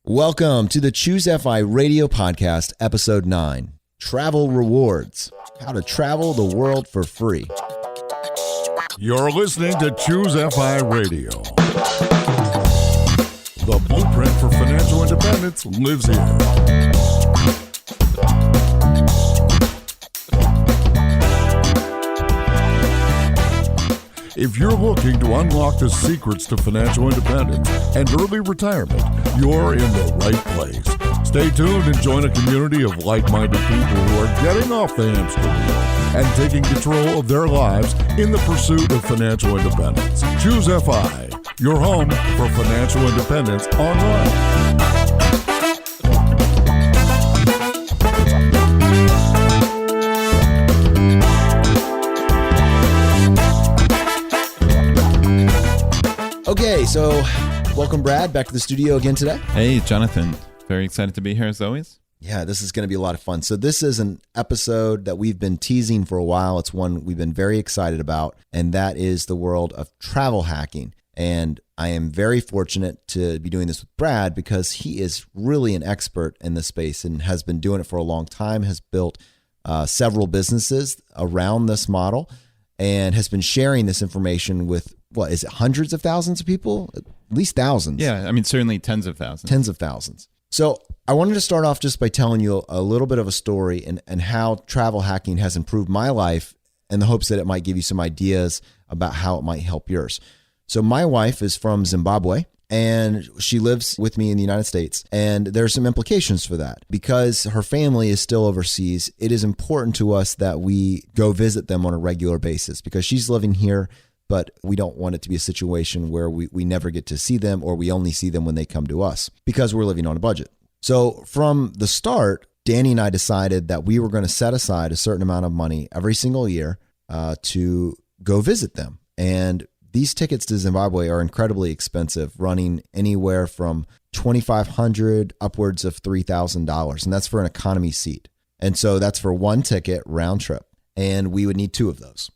Welcome to the ChooseFI Radio Podcast, Episode 9, Travel Rewards, how to travel the world for free. You're listening to ChooseFI Radio. The blueprint for financial independence lives here. If you're looking to unlock the secrets to financial independence and early retirement, you're in the right place. Stay tuned and join a community of like-minded people who are getting off the hamster wheel and taking control of their lives in the pursuit of financial independence. ChooseFI, your home for financial independence online. Okay, so welcome, Brad, back to the studio again today. Hey, Jonathan. Very excited to be here as always. Yeah, this is going to be a lot of fun. So this is an episode that we've been teasing for a while. It's one we've been very excited about, and that is the world of travel hacking. And I am very fortunate to be doing this with Brad because he is really an expert in this space and has been doing it for a long time, has built several businesses around this model, and has been sharing this information with, what is it, hundreds of thousands of people? At least thousands. Yeah, I mean, certainly tens of thousands. Tens of thousands. So I wanted to start off just by telling you a little bit of a story and how travel hacking has improved my life in the hopes that it might give you some ideas about how it might help yours. So my wife is from Zimbabwe, and she lives with me in the United States. And there's some implications for that. Because her family is still overseas, it is important to us that we go visit them on a regular basis because she's living here, but we don't want it to be a situation where we never get to see them or we only see them when they come to us because we're living on a budget. So from the start, Danny and I decided that we were going to set aside a certain amount of money every single year to go visit them. And these tickets to Zimbabwe are incredibly expensive, running anywhere from $2,500 upwards of $3,000. And that's for an economy seat. And so that's for one ticket round trip. And we would need two of those.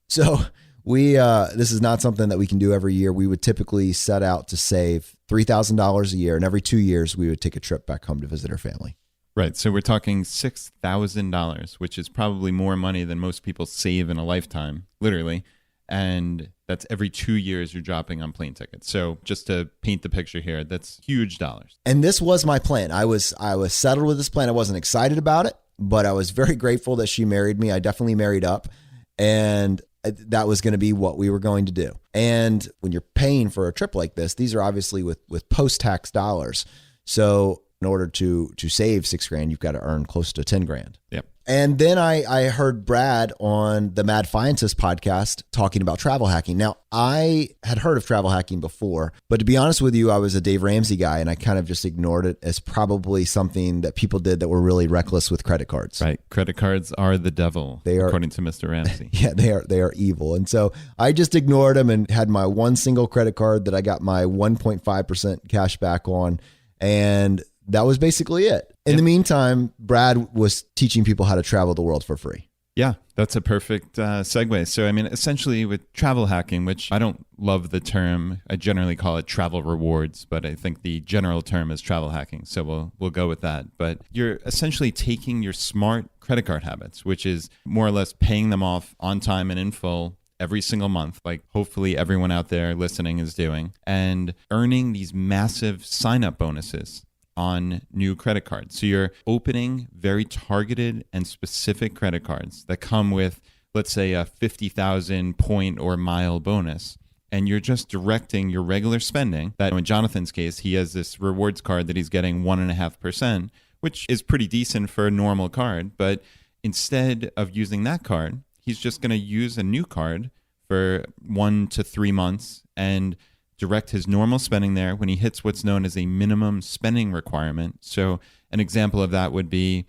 So this is not something that we can do every year. We would typically set out to save $3,000 a year. And every 2 years, we would take a trip back home to visit our family. Right. So we're talking $6,000, which is probably more money than most people save in a lifetime, literally. And that's every 2 years you're dropping on plane tickets. So just to paint the picture here, that's huge dollars. And this was my plan. I was settled with this plan. I wasn't excited about it, but I was very grateful that she married me. I definitely married up, and that was going to be what we were going to do. And when you're paying for a trip like this, these are obviously with post-tax dollars. So in order to save $6,000, you've got to earn close to $10,000. Yep. And then I heard Brad on the Mad Scientist podcast talking about travel hacking. Now, I had heard of travel hacking before, but to be honest with you, I was a Dave Ramsey guy, and I kind of just ignored it as probably something that people did that were really reckless with credit cards. Right. Credit cards are the devil, according to Mr. Ramsey. Yeah, they are evil. And so I just ignored them and had my one single credit card that I got my 1.5% cash back on, and that was basically it. In the meantime, Brad was teaching people how to travel the world for free. Yeah, that's a perfect segue. So, I mean, essentially with travel hacking, which I don't love the term, I generally call it travel rewards, but I think the general term is travel hacking. So we'll go with that. But you're essentially taking your smart credit card habits, which is more or less paying them off on time and in full every single month, like hopefully everyone out there listening is doing, and earning these massive sign-up bonuses on new credit cards. So you're opening very targeted and specific credit cards that come with, let's say, a 50,000 point or mile bonus. And you're just directing your regular spending. That in Jonathan's case, he has this rewards card that he's getting 1.5%, which is pretty decent for a normal card. But instead of using that card, he's just going to use a new card for 1 to 3 months and direct his normal spending there when he hits what's known as a minimum spending requirement. So an example of that would be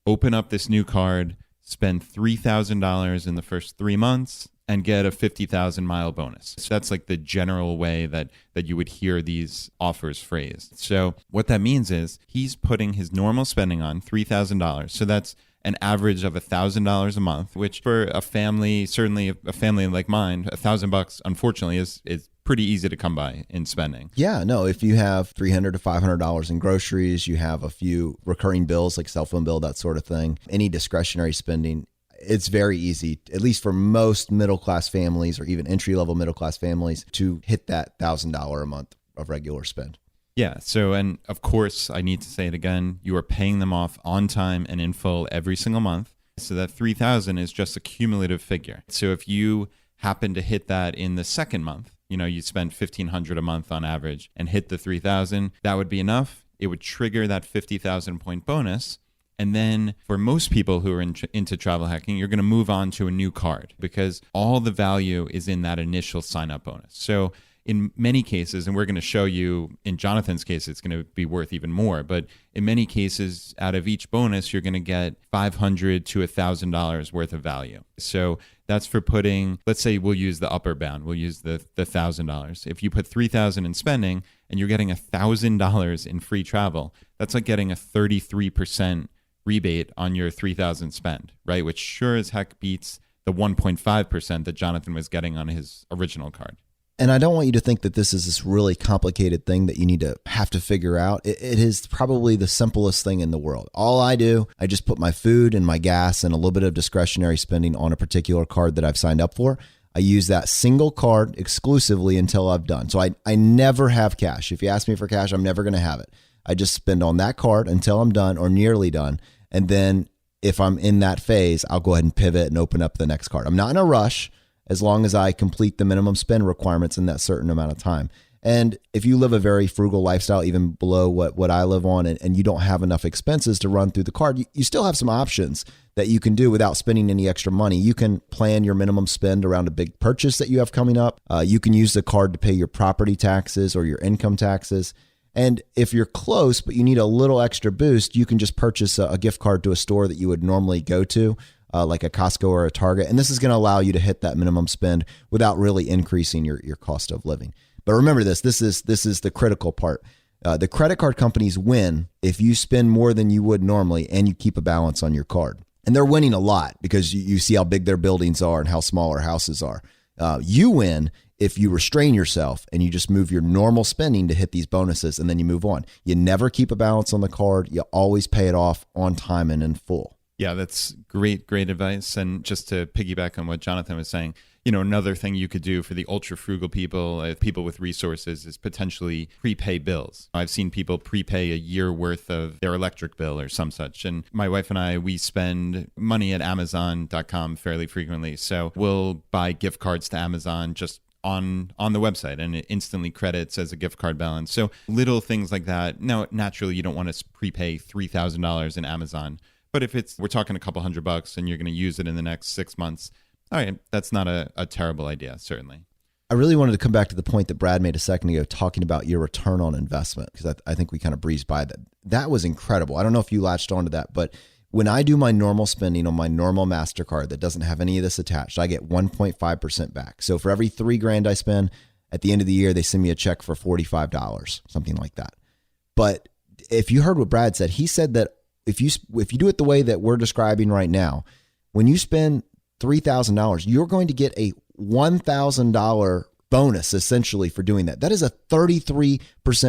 open up this new card, spend $3,000 in the first 3 months, and get a 50,000 mile bonus. So that's like the general way that you would hear these offers phrased. So what that means is he's putting his normal spending on $3,000. So that's an average of $1,000 a month, which for a family, certainly a family like mine, $1,000 unfortunately is pretty easy to come by in spending. Yeah, no, if you have $300 to $500 in groceries, you have a few recurring bills like cell phone bill, that sort of thing, any discretionary spending, it's very easy, at least for most middle-class families or even entry-level middle-class families, to hit that $1,000 a month of regular spend. Yeah. So, and of course, I need to say it again, you are paying them off on time and in full every single month. So that $3,000 is just a cumulative figure. So if you happen to hit that in the second month, you spend $1,500 a month on average and hit the $3,000, that would be enough. It would trigger that 50,000 point bonus. And then for most people who are into travel hacking, you're going to move on to a new card because all the value is in that initial sign up bonus. So in many cases, and we're going to show you in Jonathan's case, it's going to be worth even more. But in many cases, out of each bonus, you're going to get $500 to $1,000 worth of value. So that's for putting, let's say we'll use the upper bound. We'll use the $1,000. If you put $3,000 in spending and you're getting $1,000 in free travel, that's like getting a 33% rebate on your $3,000 spend, right? Which sure as heck beats the 1.5% that Jonathan was getting on his original card. And I don't want you to think that this is this really complicated thing that you need to have to figure out. It is probably the simplest thing in the world. All I do, I just put my food and my gas and a little bit of discretionary spending on a particular card that I've signed up for. I use that single card exclusively until I've done. So I never have cash. If you ask me for cash, I'm never going to have it. I just spend on that card until I'm done or nearly done. And then if I'm in that phase, I'll go ahead and pivot and open up the next card. I'm not in a rush, as long as I complete the minimum spend requirements in that certain amount of time. And if you live a very frugal lifestyle, even below what I live on, and you don't have enough expenses to run through the card, you still have some options that you can do without spending any extra money. You can plan your minimum spend around a big purchase that you have coming up. You can use the card to pay your property taxes or your income taxes. And if you're close, but you need a little extra boost, you can just purchase a gift card to a store that you would normally go to, like a Costco or a Target. And this is going to allow you to hit that minimum spend without really increasing your cost of living. But remember this is the critical part. The credit card companies win if you spend more than you would normally and you keep a balance on your card. And they're winning a lot because you see how big their buildings are and how small our houses are. You win if you restrain yourself and you just move your normal spending to hit these bonuses and then you move on. You never keep a balance on the card. You always pay it off on time and in full. Yeah, that's great advice. And just to piggyback on what Jonathan was saying, another thing you could do for the ultra frugal people, people with resources, is potentially prepay bills. I've seen people prepay a year worth of their electric bill or some such. And my wife and I, we spend money at Amazon.com fairly frequently. So we'll buy gift cards to Amazon just on the website, and it instantly credits as a gift card balance. So little things like that. Now, naturally, you don't want to prepay $3,000 in Amazon. But if we're talking a couple $100 and you're going to use it in the next 6 months, all right, that's not a terrible idea, certainly. I really wanted to come back to the point that Brad made a second ago, talking about your return on investment, because I think we kind of breezed by that. That was incredible. I don't know if you latched onto that, but when I do my normal spending on my normal MasterCard that doesn't have any of this attached, I get 1.5% back. So for every $3,000 I spend, at the end of the year, they send me a check for $45, something like that. But if you heard what Brad said, he said that if you do it the way that we're describing right now, when you spend $3,000, you're going to get a $1,000 bonus essentially for doing that. That is a 33%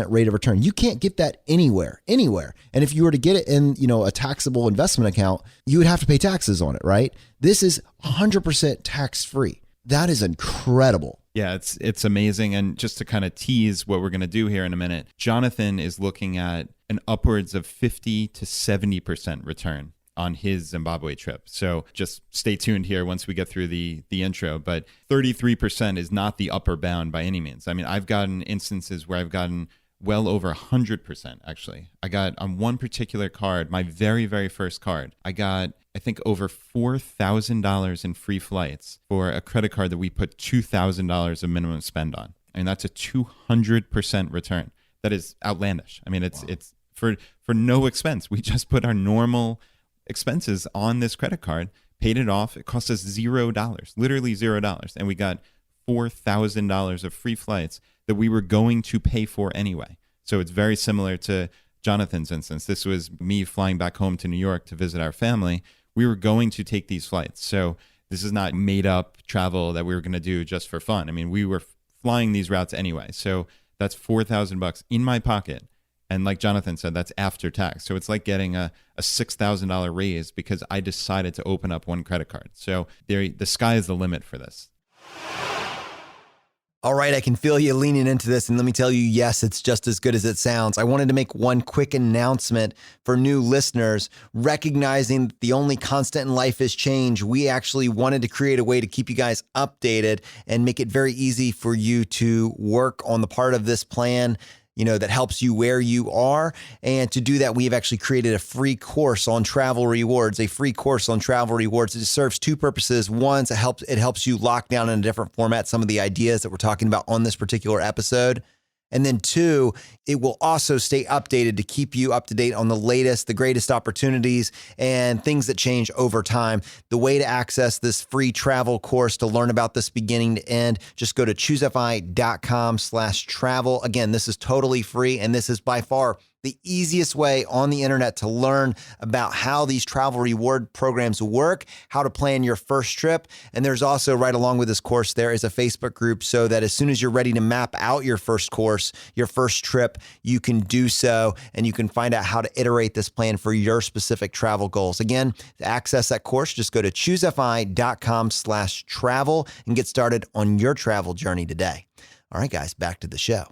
rate of return. You can't get that anywhere. And if you were to get it in, a taxable investment account, you would have to pay taxes on it, right? This is 100% tax-free. That is incredible. Yeah, it's amazing. And just to kind of tease what we're going to do here in a minute, Jonathan is looking at an upwards of 50 to 70% return on his Zimbabwe trip. So just stay tuned here once we get through the intro. But 33% is not the upper bound by any means. I mean, I've gotten instances where I've gotten well over 100%, actually. I got on one particular card, my very, very first card, I got, I think, over $4,000 in free flights for a credit card that we put $2,000 of minimum spend on. And that's a 200% return. That is outlandish. I mean, it's for no expense. We just put our normal expenses on this credit card, paid it off. It cost us $0, literally $0. And we got $4,000 of free flights that we were going to pay for anyway. So it's very similar to Jonathan's instance. This was me flying back home to New York to visit our family. We were going to take these flights. So this is not made up travel that we were going to do just for fun. I mean, we were flying these routes anyway. So that's $4,000 in my pocket. And like Jonathan said, that's after tax. So it's like getting a $6,000 raise because I decided to open up one credit card. So the sky is the limit for this. All right, I can feel you leaning into this. And let me tell you, yes, it's just as good as it sounds. I wanted to make one quick announcement for new listeners. Recognizing that the only constant in life is change, we actually wanted to create a way to keep you guys updated and make it very easy for you to work on the part of this plan that helps you where you are. And to do that, we have actually created a free course on travel rewards, It serves two purposes. One, it helps you lock down in a different format some of the ideas that we're talking about on this particular episode. And then two, it will also stay updated to keep you up to date on the latest, the greatest opportunities and things that change over time. The way to access this free travel course to learn about this beginning to end, just go to ChooseFI.com/travel. Again, this is totally free, and this is by far the easiest way on the internet to learn about how these travel reward programs work, how to plan your first trip. And there's also, right along with this course, there is a Facebook group so that as soon as you're ready to map out your first course, your first trip, you can do so and you can find out how to iterate this plan for your specific travel goals. Again, to access that course, just go to ChooseFI.com/travel and get started on your travel journey today. All right, guys, back to the show.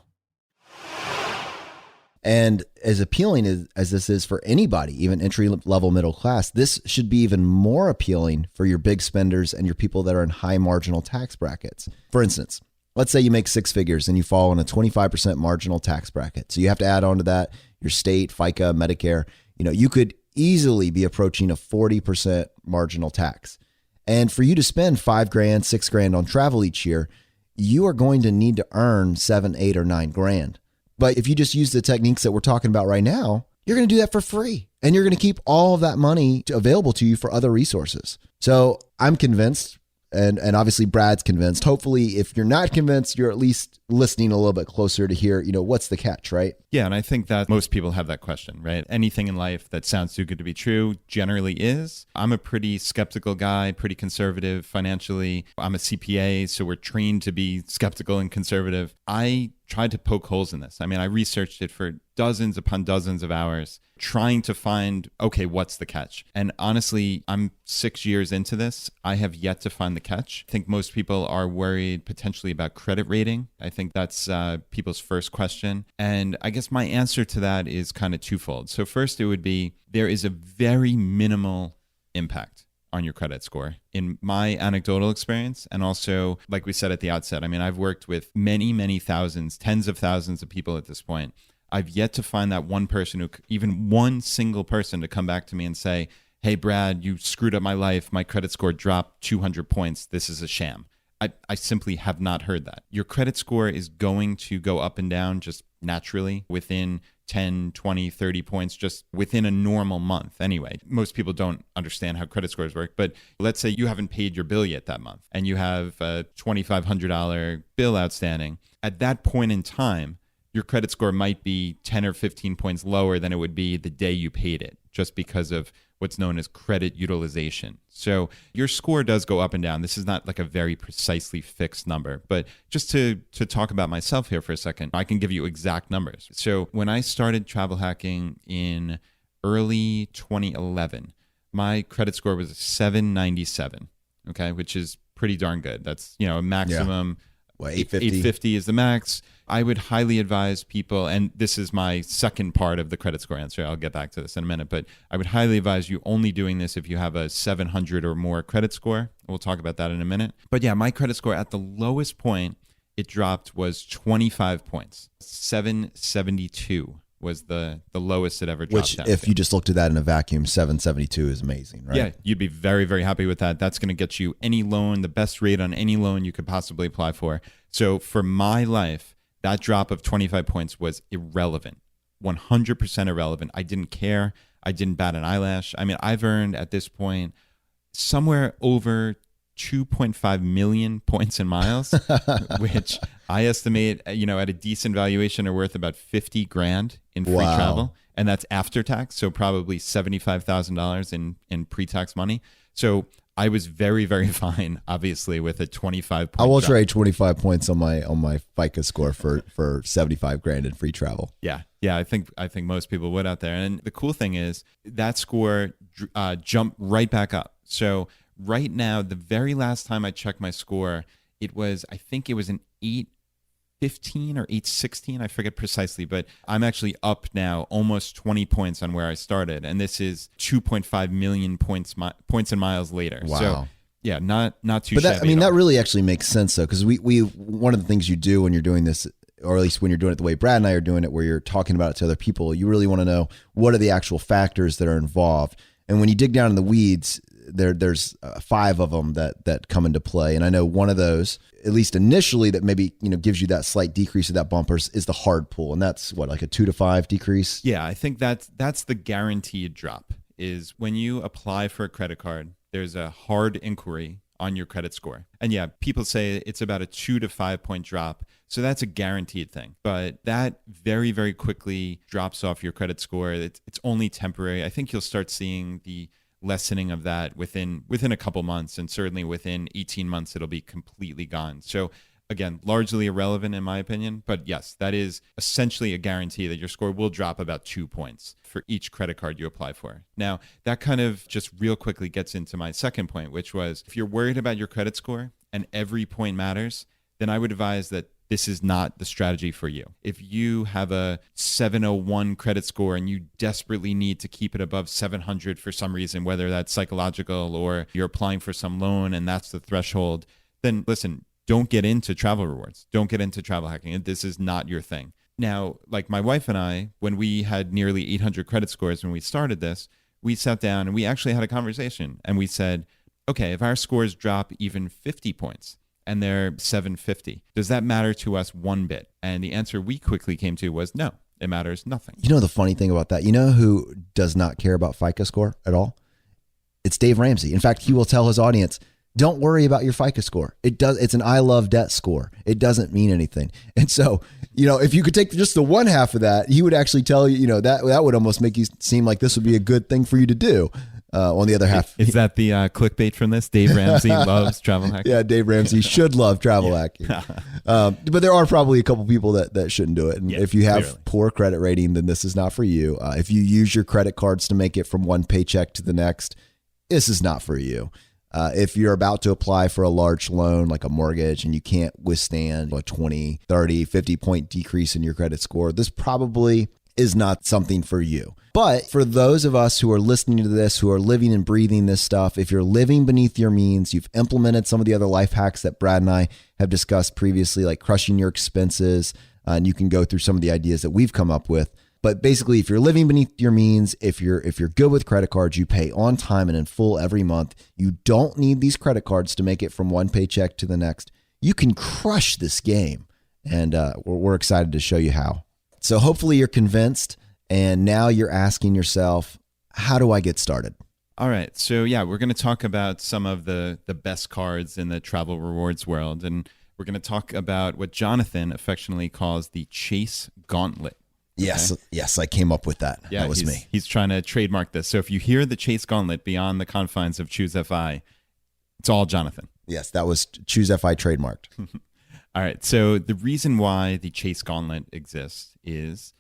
And as appealing as this is for anybody, even entry-level middle class, this should be even more appealing for your big spenders and your people that are in high marginal tax brackets. For instance, let's say you make six figures and you fall in a 25% marginal tax bracket. So you have to add on to that your state, FICA, Medicare. You could easily be approaching a 40% marginal tax. And for you to spend $5,000, $6,000 on travel each year, you are going to need to earn $7,000, $8,000, or $9,000. But if you just use the techniques that we're talking about right now, you're going to do that for free. And you're going to keep all of that money available to you for other resources. So I'm convinced, and obviously Brad's convinced. Hopefully, if you're not convinced, you're at least listening a little bit closer to hear, what's the catch, right? Yeah, and I think that most people have that question, right? Anything in life that sounds too good to be true generally is. I'm a pretty skeptical guy, pretty conservative financially. I'm a CPA, so we're trained to be skeptical and conservative. I tried to poke holes in this. I mean, I researched it for dozens upon dozens of hours trying to find, okay, what's the catch? And honestly, I'm 6 years into this. I have yet to find the catch. I think most people are worried potentially about credit rating. I think that's people's first question. And I guess my answer to that is kind of twofold. So first, it would be there is a very minimal impact on your credit score. In my anecdotal experience, and also, like we said at the outset, I mean, I've worked with many, many thousands, tens of thousands of people at this point. I've yet to find that one person even one single person to come back to me and say, hey, Brad, you screwed up my life. My credit score dropped 200 points. This is a sham. I simply have not heard that. Your credit score is going to go up and down just naturally within 10, 20, 30 points, just within a normal month anyway. Most people don't understand how credit scores work, but let's say you haven't paid your bill yet that month and you have a $2,500 bill outstanding. At that point in time, your credit score might be 10 or 15 points lower than it would be the day you paid it, just because of what's known as credit utilization. So your score does go up and down. This is not like a very precisely fixed number, but just to talk about myself here for a second, I can give you exact numbers. So when I started travel hacking in early 2011, my credit score was 797, okay, which is pretty darn good. That's, a maximum. Yeah. What, 850? 850 is the max. I would highly advise people, and this is my second part of the credit score answer. I'll get back to this in a minute, but I would highly advise you only doing this if you have a 700 or more credit score. We'll talk about that in a minute. But yeah, my credit score at the lowest point it dropped was 25 points. 772 was the lowest it ever dropped. Which, if you just looked at that in a vacuum, 772 is amazing, right? Yeah, you'd be very, very happy with that. That's going to get you any loan, the best rate on any loan you could possibly apply for. So for my life, that drop of 25 points was irrelevant, 100% irrelevant. I didn't care. I didn't bat an eyelash. I mean, I've earned at this point somewhere over 2.5 million points and miles, which I estimate, at a decent valuation are worth about 50 grand in free travel. And that's after tax. So probably $75,000 in pre-tax money. So I was very, very fine, obviously, with a 25 point I will drop. trade 25 points on my FICA score for 75 grand in free travel. Yeah. I think most people would out there. And the cool thing is that score jumped right back up. So right now, the very last time I checked my score, I think it was an 815 or 816. I forget precisely, but I'm actually up now almost 20 points on where I started. And this is 2.5 million points and miles later. Wow. So yeah, not too But shabby. that really actually makes sense though, because we one of the things you do when you're doing this, or at least when you're doing it the way Brad and I are doing it, where you're talking about it to other people, you really want to know what are the actual factors that are involved. And when you dig down in the weeds, there's 5 of them that come into play. And I know one of those, at least initially, that maybe gives you that slight decrease of that bumper is the hard pull, and that's what, like a 2 to 5 decrease. Yeah, I think that's the guaranteed drop. Is when you apply for a credit card, there's a hard inquiry on your credit score. And yeah, people say it's about a 2 to 5 point drop. So that's a guaranteed thing. But that very, very quickly drops off your credit score. It's only temporary. I think you'll start seeing the lessening of that within a couple months, and certainly within 18 months, it'll be completely gone. So again, largely irrelevant in my opinion. But yes, that is essentially a guarantee that your score will drop about 2 points for each credit card you apply for. Now, that kind of just real quickly gets into my second point, which was if you're worried about your credit score and every point matters, then I would advise that this is not the strategy for you. If you have a 701 credit score and you desperately need to keep it above 700 for some reason, whether that's psychological or you're applying for some loan and that's the threshold, then listen, don't get into travel rewards. Don't get into travel hacking. This is not your thing. Now, like my wife and I, when we had nearly 800 credit scores when we started this, we sat down and we actually had a conversation and we said, okay, if our scores drop even 50 points, and they're 750. Does that matter to us one bit? And the answer we quickly came to was no, it matters nothing. You know the funny thing about that? You know who does not care about FICA score at all? It's Dave Ramsey. In fact, he will tell his audience, don't worry about your FICA score. It's an I love debt score. It doesn't mean anything. And so, if you could take just the one half of that, he would actually tell you, that would almost make you seem like this would be a good thing for you to do. On the other half, is that the clickbait from this? Dave Ramsey loves travel hacking. Yeah, Dave Ramsey should love travel hacking. But there are probably a couple people that shouldn't do it. And if you have clearly poor credit rating, then this is not for you. If you use your credit cards to make it from one paycheck to the next, this is not for you. If you're about to apply for a large loan like a mortgage and you can't withstand a 20, 30, 50 point decrease in your credit score, this probably is not something for you. But for those of us who are listening to this, who are living and breathing this stuff, if you're living beneath your means, you've implemented some of the other life hacks that Brad and I have discussed previously, like crushing your expenses, and you can go through some of the ideas that we've come up with. But basically, if you're living beneath your means, if you're good with credit cards, you pay on time and in full every month, you don't need these credit cards to make it from one paycheck to the next. You can crush this game, and we're excited to show you how. So hopefully you're convinced, and now you're asking yourself, how do I get started? All right. So yeah, we're going to talk about some of the best cards in the travel rewards world, and we're going to talk about what Jonathan affectionately calls the Chase Gauntlet. Yes, I came up with that. Yeah, that was me. He's trying to trademark this. So if you hear the Chase Gauntlet beyond the confines of ChooseFI, it's all Jonathan. Yes, that was ChooseFI trademarked. All right. So the reason why the Chase Gauntlet exists is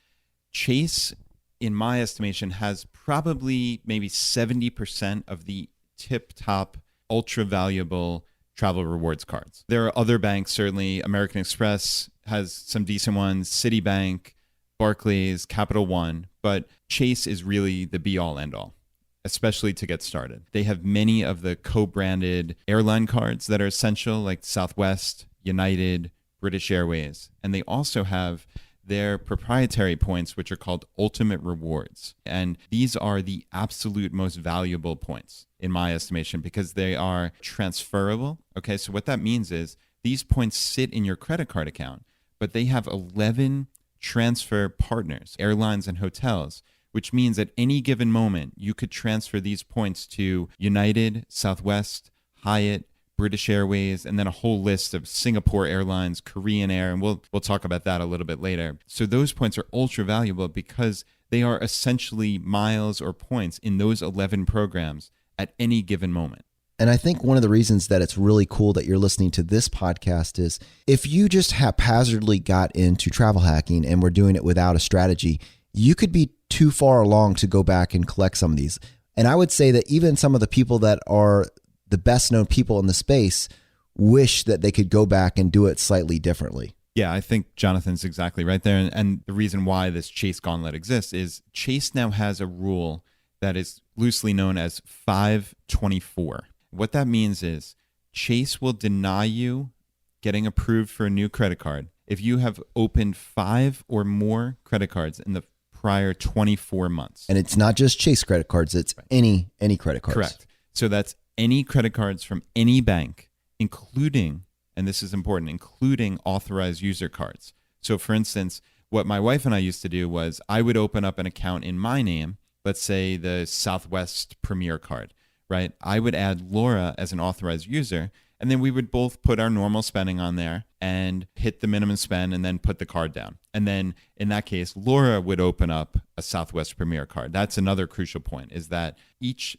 Chase, in my estimation, has probably maybe 70% of the tip-top, ultra-valuable travel rewards cards. There are other banks, certainly American Express has some decent ones, Citibank, Barclays, Capital One, but Chase is really the be-all, end-all, especially to get started. They have many of the co-branded airline cards that are essential, like Southwest, United, British Airways, and they also have their proprietary points, which are called Ultimate Rewards. And these are the absolute most valuable points, in my estimation, because they are transferable. Okay, so what that means is these points sit in your credit card account, but they have 11 transfer partners, airlines and hotels, which means at any given moment, you could transfer these points to United, Southwest, Hyatt, British Airways, and then a whole list of Singapore Airlines, Korean Air, and we'll talk about that a little bit later. So those points are ultra valuable because they are essentially miles or points in those 11 programs at any given moment. And I think one of the reasons that it's really cool that you're listening to this podcast is if you just haphazardly got into travel hacking and were doing it without a strategy, you could be too far along to go back and collect some of these. And I would say that even some of the people that are the best known people in the space wish that they could go back and do it slightly differently. Yeah, I think Jonathan's exactly right there. And the reason why this Chase Gauntlet exists is Chase now has a rule that is loosely known as 524. What that means is Chase will deny you getting approved for a new credit card if you have opened 5 or more credit cards in the prior 24 months. And it's not just Chase credit cards, it's any credit cards. Correct. So that's any credit cards from any bank, including, and this is important, including authorized user cards. So for instance, what my wife and I used to do was I would open up an account in my name, let's say the Southwest Premier card, right? I would add Laura as an authorized user, and then we would both put our normal spending on there and hit the minimum spend and then put the card down. And then in that case, Laura would open up a Southwest Premier card. That's another crucial point, is that each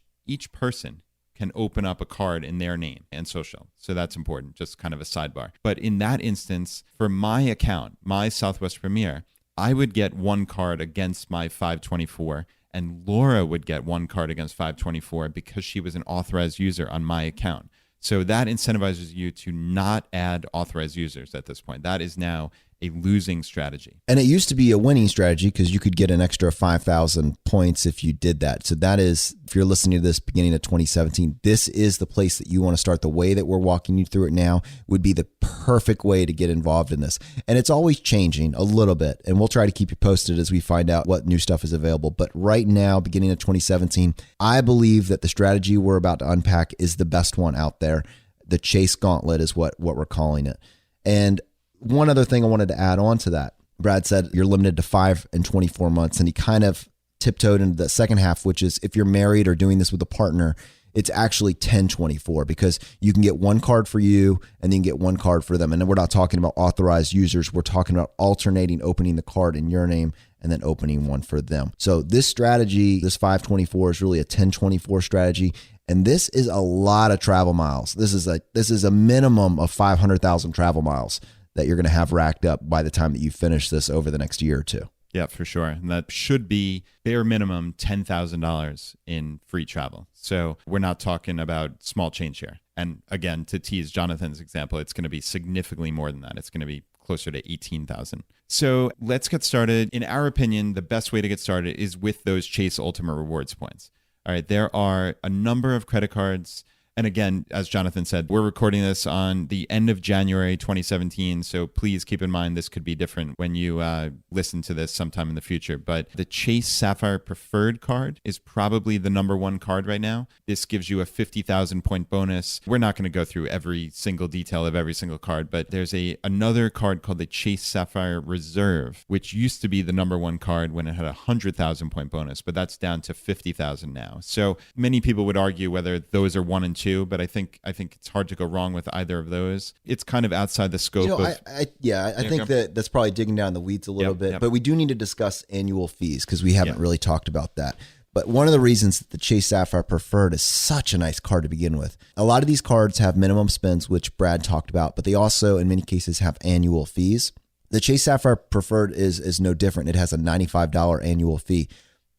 person can open up a card in their name and social. So that's important, just kind of a sidebar. But in that instance, for my account, my Southwest Premier, I would get one card against my 524, and Laura would get one card against 524 because she was an authorized user on my account. So that incentivizes you to not add authorized users at this point. That is now a losing strategy. And it used to be a winning strategy because you could get an extra 5,000 points if you did that. So that is, if you're listening to this beginning of 2017, this is the place that you want to start. The way that we're walking you through it now would be the perfect way to get involved in this. And it's always changing a little bit. And we'll try to keep you posted as we find out what new stuff is available. But right now, beginning of 2017, I believe that the strategy we're about to unpack is the best one out there. The Chase Gauntlet is what we're calling it. And one other thing I wanted to add on to that, Brad said you're limited to 5 and 24 months, and he kind of tiptoed into the second half, which is if you're married or doing this with a partner, it's actually 10/24 because you can get one card for you and then get one card for them. And then we're not talking about authorized users. We're talking about alternating, opening the card in your name and then opening one for them. So this strategy, this 524 is really a 10/24 strategy. And this is a lot of travel miles. This is a minimum of 500,000 travel miles that you're going to have racked up by the time that you finish this over the next year or two. Yeah, for sure. And that should be bare minimum $10,000 in free travel. So we're not talking about small change here. And again, to tease Jonathan's example, it's going to be significantly more than that. It's going to be closer to 18,000. So let's get started. In our opinion, the best way to get started is with those Chase Ultimate Rewards points. All right, there are a number of credit cards. And again, as Jonathan said, we're recording this on the end of January 2017. So please keep in mind this could be different when you listen to this sometime in the future. But the Chase Sapphire Preferred card is probably the number one card right now. This gives you a 50,000 point bonus. We're not going to go through every single detail of every single card, but there's another card called the Chase Sapphire Reserve, which used to be the number one card when it had a 100,000 point bonus, but that's down to 50,000 now. So many people would argue whether those are 1 and 2. But I think it's hard to go wrong with either of those. It's kind of outside the scope of... I think that's probably digging down the weeds a little bit. Yep. But we do need to discuss annual fees because we haven't really talked about that. But one of the reasons that the Chase Sapphire Preferred is such a nice card to begin with, a lot of these cards have minimum spends, which Brad talked about, but they also, in many cases, have annual fees. The Chase Sapphire Preferred is no different. It has a $95 annual fee,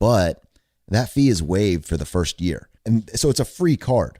but that fee is waived for the first year. And so it's a free card.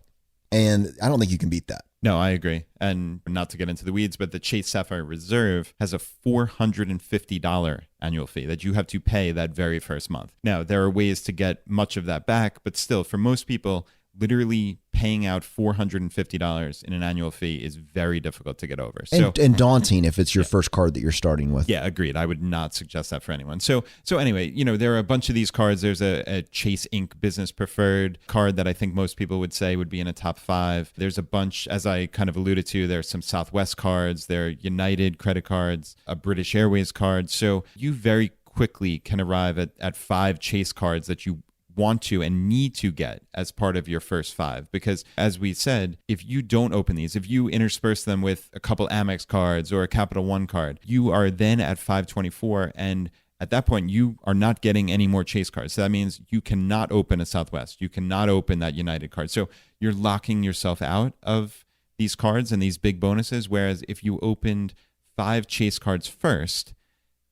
And I don't think you can beat that. No, I agree. And not to get into the weeds, but the Chase Sapphire Reserve has a $450 annual fee that you have to pay that very first month. Now, there are ways to get much of that back, but still, for most people, literally paying out $450 in an annual fee is very difficult to get over. So, and daunting if it's your first card that you're starting with. Yeah, agreed. I would not suggest that for anyone. So anyway, there are a bunch of these cards. There's a Chase Inc. Business Preferred card that I think most people would say would be in a top 5. There's a bunch, as I kind of alluded to, there's some Southwest cards, there are United credit cards, a British Airways card. So you very quickly can arrive at 5 Chase cards that you want to and need to get as part of your first 5. Because as we said, if you don't open these, if you intersperse them with a couple Amex cards or a Capital One card, you are then at 524. And at that point, you are not getting any more Chase cards. So that means you cannot open a Southwest. You cannot open that United card. So you're locking yourself out of these cards and these big bonuses. Whereas if you opened 5 Chase cards first,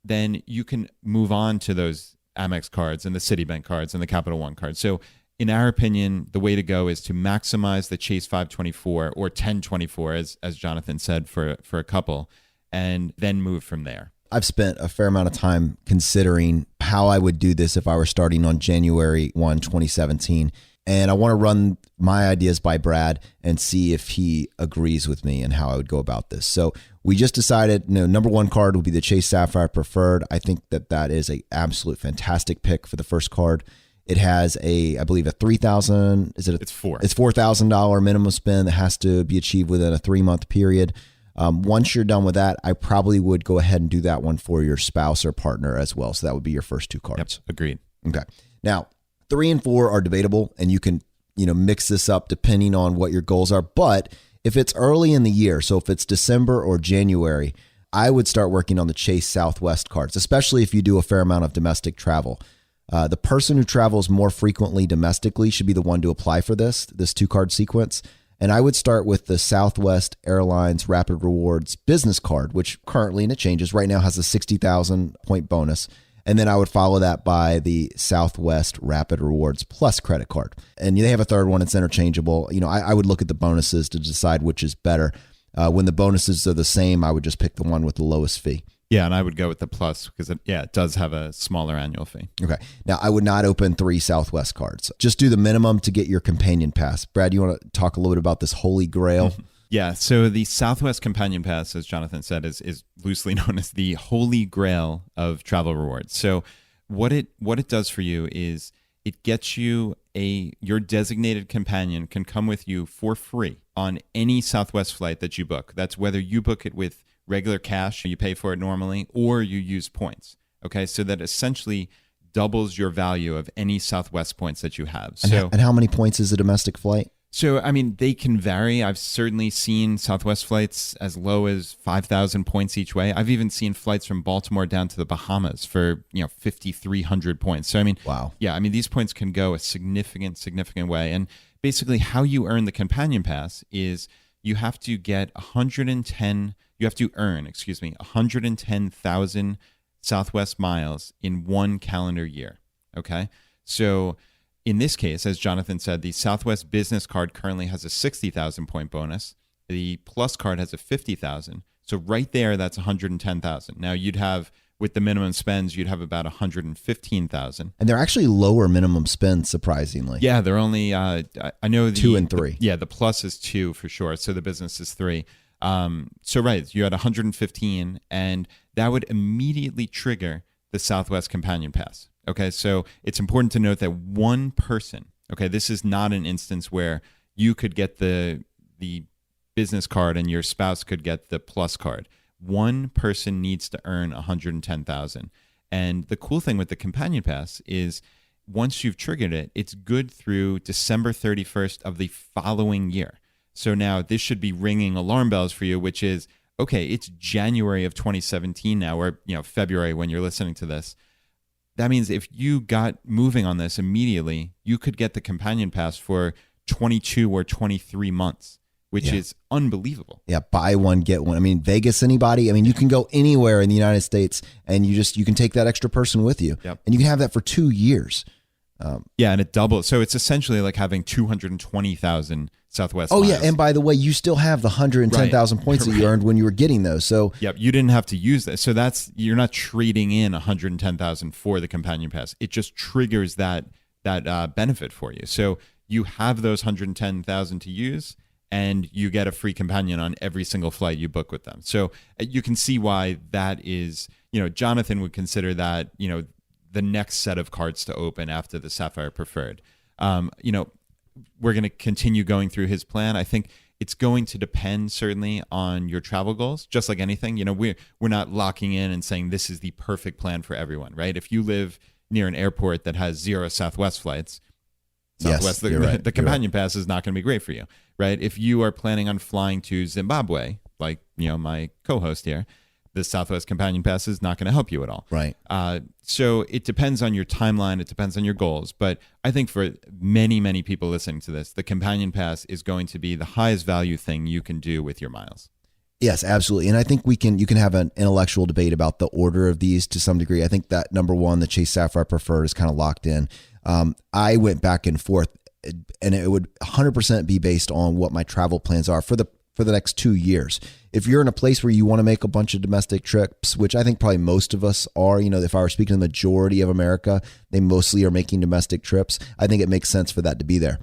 then you can move on to those Amex cards and the Citibank cards and the Capital One cards. So in our opinion, the way to go is to maximize the Chase 524 or 1024, as Jonathan said, for a couple, and then move from there. I've spent a fair amount of time considering how I would do this if I were starting on January 1, 2017. And I want to run my ideas by Brad and see if he agrees with me and how I would go about this. So we just decided, number 1 card will be the Chase Sapphire Preferred. I think that is a absolute fantastic pick for the first card. It has I believe a $3,000. It's $4,000 minimum spend that has to be achieved within a 3-month period. Once you're done with that, I probably would go ahead and do that one for your spouse or partner as well. So that would be your first 2 cards. Yep, agreed. Okay. Now, 3 and 4 are debatable, and you can, mix this up depending on what your goals are. But if it's early in the year, so if it's December or January, I would start working on the Chase Southwest cards, especially if you do a fair amount of domestic travel. The person who travels more frequently domestically should be the one to apply for this 2-card sequence. And I would start with the Southwest Airlines Rapid Rewards business card, which currently, and it changes, right now has a 60,000 point bonus. And then I would follow that by the Southwest Rapid Rewards Plus credit card. And they have a third one. It's interchangeable. I would look at the bonuses to decide which is better. When the bonuses are the same, I would just pick the one with the lowest fee. Yeah, and I would go with the Plus because it does have a smaller annual fee. Okay. Now, I would not open 3 Southwest cards. Just do the minimum to get your companion pass. Brad, you want to talk a little bit about this holy grail? Yeah, so the Southwest Companion Pass, as Jonathan said, is loosely known as the holy grail of travel rewards. So what it does for you is it gets you your designated companion can come with you for free on any Southwest flight that you book. That's whether you book it with regular cash, you pay for it normally, or you use points. Okay, so that essentially doubles your value of any Southwest points that you have. And how many points is a domestic flight? So, I mean, they can vary. I've certainly seen Southwest flights as low as 5,000 points each way. I've even seen flights from Baltimore down to the Bahamas for, 5,300 points. So, I mean, wow. Yeah, I mean, these points can go a significant way. And basically how you earn the companion pass is you have to earn 110,000 Southwest miles in 1 calendar year. Okay. So in this case, as Jonathan said, the Southwest business card currently has a 60,000 point bonus. The Plus card has a 50,000. So right there, that's 110,000. Now you'd have, with the minimum spends, you'd have about 115,000. And they're actually lower minimum spends, surprisingly. Yeah, they're only, I know 2 and 3. The Plus is 2 for sure. So the business is 3. So right, you had 115, and that would immediately trigger the Southwest Companion Pass. Okay, so it's important to note that one person, okay, this is not an instance where you could get the business card and your spouse could get the Plus card. One person needs to earn 110,000. And the cool thing with the Companion Pass is once you've triggered it, it's good through December 31st of the following year. So now this should be ringing alarm bells for you, which is, okay, it's January of 2017 now, or February when you're listening to this. That means if you got moving on this immediately, you could get the Companion Pass for 22 or 23 months, which is unbelievable. Yeah, buy one, get one. I mean, Vegas, anybody? I mean, you can go anywhere in the United States and you can take that extra person with you. Yep. And you can have that for 2 years. And it doubles. So it's essentially like having 220,000 Southwest miles. Yeah, and by the way, you still have the 110,000 points that you earned when you were getting those. So you didn't have to use that. So you're not trading in 110,000 for the Companion Pass. It just triggers that benefit for you. So you have those 110,000 to use, and you get a free companion on every single flight you book with them. So you can see why that is. Jonathan would consider that the next set of cards to open after the Sapphire Preferred. We're going to continue going through his plan. I think it's going to depend certainly on your travel goals, just like anything. We're not locking in and saying this is the perfect plan for everyone, right? If you live near an airport that has 0 Southwest flights, the Companion Pass is not going to be great for you, right? If you are planning on flying to Zimbabwe, like my co-host here, the Southwest Companion Pass is not going to help you at all. Right. So it depends on your timeline. It depends on your goals. But I think for many, many people listening to this, the Companion Pass is going to be the highest value thing you can do with your miles. Yes, absolutely. And I think you can have an intellectual debate about the order of these to some degree. I think that number one, the Chase Sapphire Preferred, is kind of locked in. I went back and forth, and it would 100% be based on what my travel plans are for the next 2 years. If you're in a place where you want to make a bunch of domestic trips, which I think probably most of us are, if I were speaking to the majority of America, they mostly are making domestic trips. I think it makes sense for that to be there.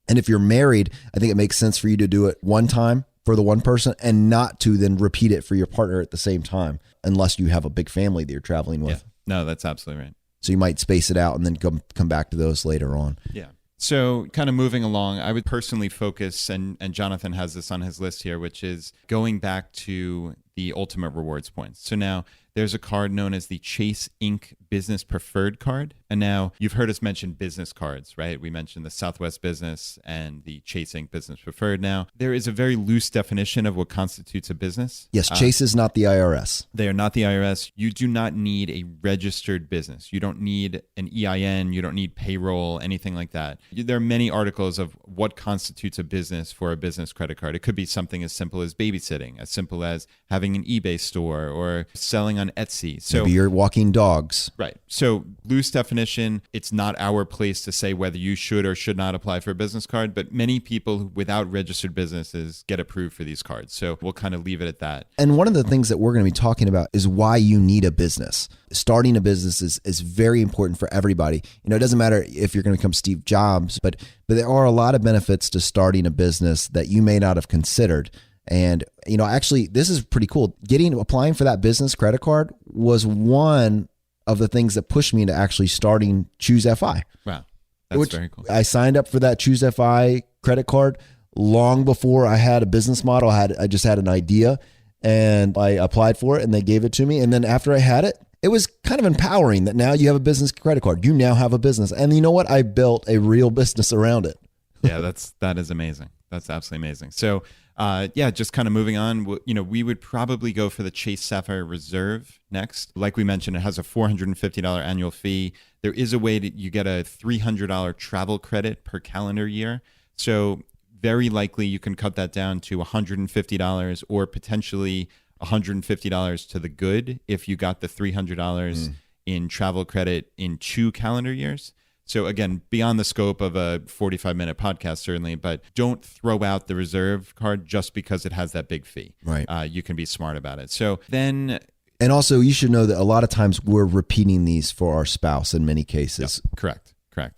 And if you're married, I think it makes sense for you to do it one time for the one person and not to then repeat it for your partner at the same time, unless you have a big family that you're traveling with. Yeah. No, that's absolutely right. So you might space it out and then come back to those later on. Yeah. So kind of moving along, I would personally focus, and Jonathan has this on his list here, which is going back to the ultimate rewards points. So now there's a card known as the Chase Inc. Business Preferred Card. And now you've heard us mention business cards, right? We mentioned the Southwest Business and the Chase Inc. Business Preferred. Now, there is a very loose definition of what constitutes a business. Yes, Chase is not the IRS. They are not the IRS. You do not need a registered business. You don't need an EIN. You don't need payroll, anything like that. There are many articles of what constitutes a business for a business credit card. It could be something as simple as babysitting, as simple as having an eBay store or selling on Etsy. So maybe you're walking dogs. Right. So loose definition, it's not our place to say whether you should or should not apply for a business card, but many people without registered businesses get approved for these cards. So we'll kind of leave it at that. And one of the things that we're going to be talking about is why you need a business. Starting a business is very important for everybody. It doesn't matter if you're going to become Steve Jobs, but there are a lot of benefits to starting a business that you may not have considered. And, actually, this is pretty cool. Applying for that business credit card was one of the things that pushed me into actually starting ChooseFI. Wow. That's very cool. I signed up for that ChooseFI credit card long before I had a business model. I just had an idea and I applied for it and they gave it to me. And then after I had it, it was kind of empowering that now you have a business credit card. You now have a business. And you know what? I built a real business around it. Yeah, that is amazing. That's absolutely amazing. So, just kind of moving on, we would probably go for the Chase Sapphire Reserve next. Like we mentioned, it has a $450 annual fee. There is a way that you get a $300 travel credit per calendar year. So very likely you can cut that down to $150 or potentially $150 to the good if you got the $300 in travel credit in 2 calendar years. So again, beyond the scope of a 45-minute podcast, certainly, but don't throw out the reserve card just because it has that big fee. Right. You can be smart about it. So then... And also, you should know that a lot of times we're repeating these for our spouse in many cases. Yep, correct.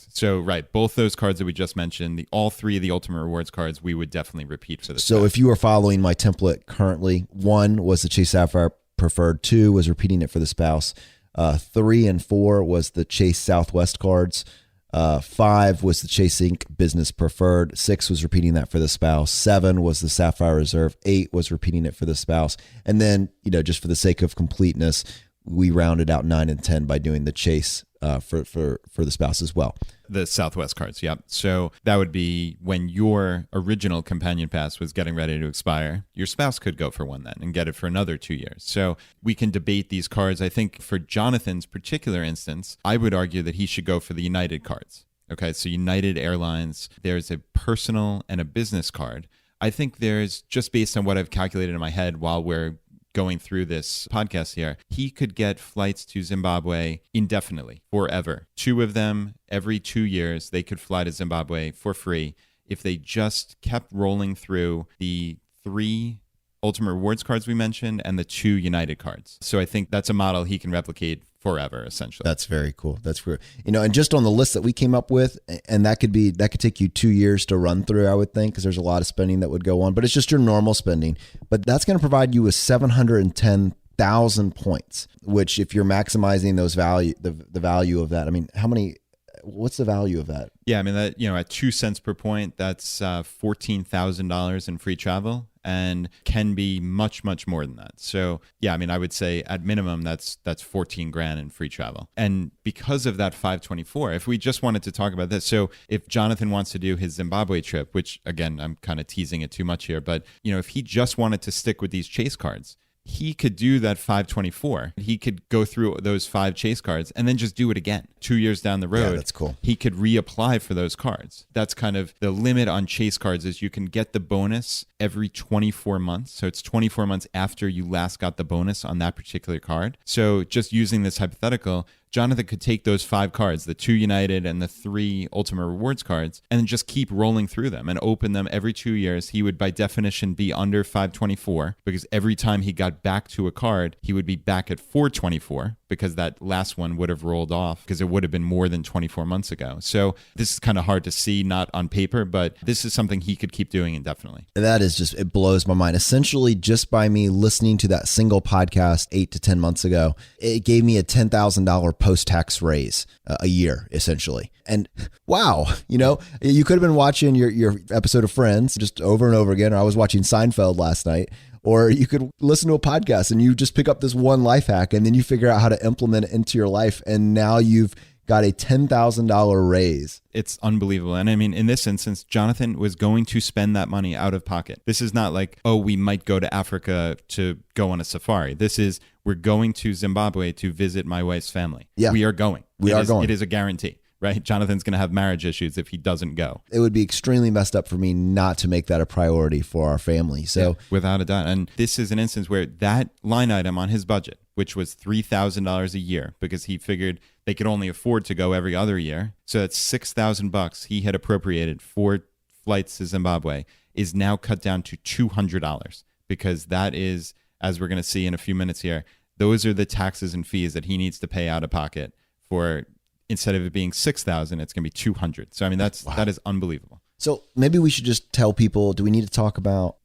So, right, both those cards that we just mentioned, all 3 of the Ultimate Rewards cards, we would definitely repeat for the spouse. So if you are following my template currently, 1 was the Chase Sapphire Preferred, 2 was repeating it for the spouse, 3 and 4 was the Chase Southwest cards. 5 was the Chase Inc. Business Preferred. 6 was repeating that for the spouse. 7 was the Sapphire Reserve. 8 was repeating it for the spouse. And then, just for the sake of completeness, we rounded out 9 and 10 by doing the Chase for the spouse as well. The Southwest cards, yep. So that would be when your original Companion Pass was getting ready to expire. Your spouse could go for one then and get it for another 2 years. So we can debate these cards. I think for Jonathan's particular instance, I would argue that he should go for the United cards. Okay, so United Airlines, there's a personal and a business card. I think there's, just based on what I've calculated in my head while we're going through this podcast here, he could get flights to Zimbabwe indefinitely, forever. 2 of them every 2 years, they could fly to Zimbabwe for free if they just kept rolling through the 3 Ultimate Rewards cards we mentioned and the 2 United cards. So I think that's a model he can replicate forever, essentially. That's very cool. That's great. And just on the list that we came up with, and that could take you 2 years to run through, I would think, because there's a lot of spending that would go on, but it's just your normal spending. But that's going to provide you with 710,000 points, which if you're maximizing those the value of that, what's the value of that? Yeah, that, at 2 cents per point, that's $14,000 in free travel, and can be much, much more than that. So yeah, I would say at minimum, that's 14 grand in free travel. And because of that 524, if we just wanted to talk about this, so if Jonathan wants to do his Zimbabwe trip, which again, I'm kind of teasing it too much here, but if he just wanted to stick with these Chase cards, he could do that 524. He could go through those 5 Chase cards and then just do it again 2 years down the road. Yeah, that's cool. He could reapply for those cards. That's kind of the limit on Chase cards, is you can get the bonus every 24 months. So it's 24 months after you last got the bonus on that particular card. So just using this hypothetical, Jonathan could take those 5 cards, the 2 United and the 3 Ultimate Rewards cards, and just keep rolling through them and open them every 2 years. He would, by definition, be under 524, because every time he got back to a card, he would be back at 424, because that last one would have rolled off, because it would have been more than 24 months ago. So this is kind of hard to see, not on paper, but this is something he could keep doing indefinitely. That is just, it blows my mind. Essentially, just by me listening to that single podcast 8 to 10 months ago, it gave me a $10,000 post-tax raise a year, essentially. And wow, you could have been watching your episode of Friends just over and over again, or I was watching Seinfeld last night, or you could listen to a podcast and you just pick up this one life hack and then you figure out how to implement it into your life. And now you've got a $10,000 raise. It's unbelievable. And I mean, in this instance, Jonathan was going to spend that money out of pocket. This is not like, oh, we might go to Africa to go on a safari. This is, we're going to Zimbabwe to visit my wife's family. Yeah. We are going. We are going. It is a guarantee, right? Jonathan's going to have marriage issues if he doesn't go. It would be extremely messed up for me not to make that a priority for our family. So yeah, without a doubt. And this is an instance where that line item on his budget, which was $3,000 a year, because he figured they could only afford to go every other year. So that's $6,000 he had appropriated for flights to Zimbabwe, is now cut down to $200, because that is, as we're going to see in a few minutes here, those are the taxes and fees that he needs to pay out of pocket for. Instead of it being $6,000, it's going to be $200. So I mean, that is unbelievable. So maybe we should just tell people, do we need to talk about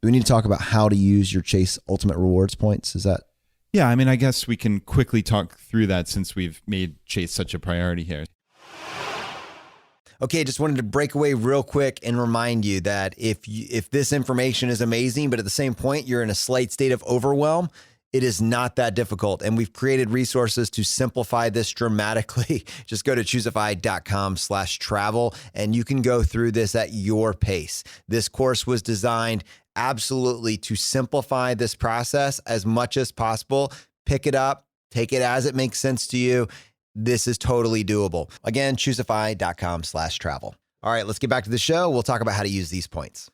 how to use your Chase Ultimate Rewards points? Is that? Yeah, I mean, I guess we can quickly talk through that since we've made Chase such a priority here. Okay, just wanted to break away real quick and remind you that if this information is amazing, but at the same point, you're in a slight state of overwhelm, it is not that difficult. And we've created resources to simplify this dramatically. Just go to ChooseFI.com/travel and you can go through this at your pace. This course was designed absolutely to simplify this process as much as possible. Pick it up, take it as it makes sense to you. This is totally doable. Again, ChooseFI.com/travel. All right, let's get back to the show. We'll talk about how to use these points.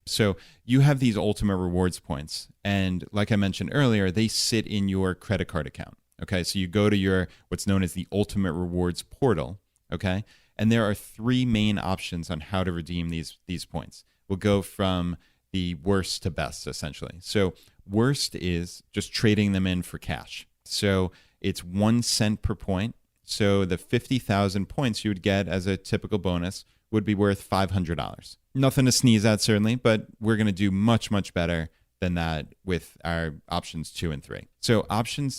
So you have these Ultimate Rewards points, and like I mentioned earlier, they sit in your credit card account. Okay, so you go to your what's known as the Ultimate Rewards portal. Okay, and there are 3 main options on how to redeem these points. We'll go from the worst to best, essentially. So worst is just trading them in for cash. So it's 1 cent per point. So the 50,000 points you would get as a typical bonus would be worth $500. Nothing to sneeze at, certainly, but we're going to do much, much better than that with our options 2 and 3. So option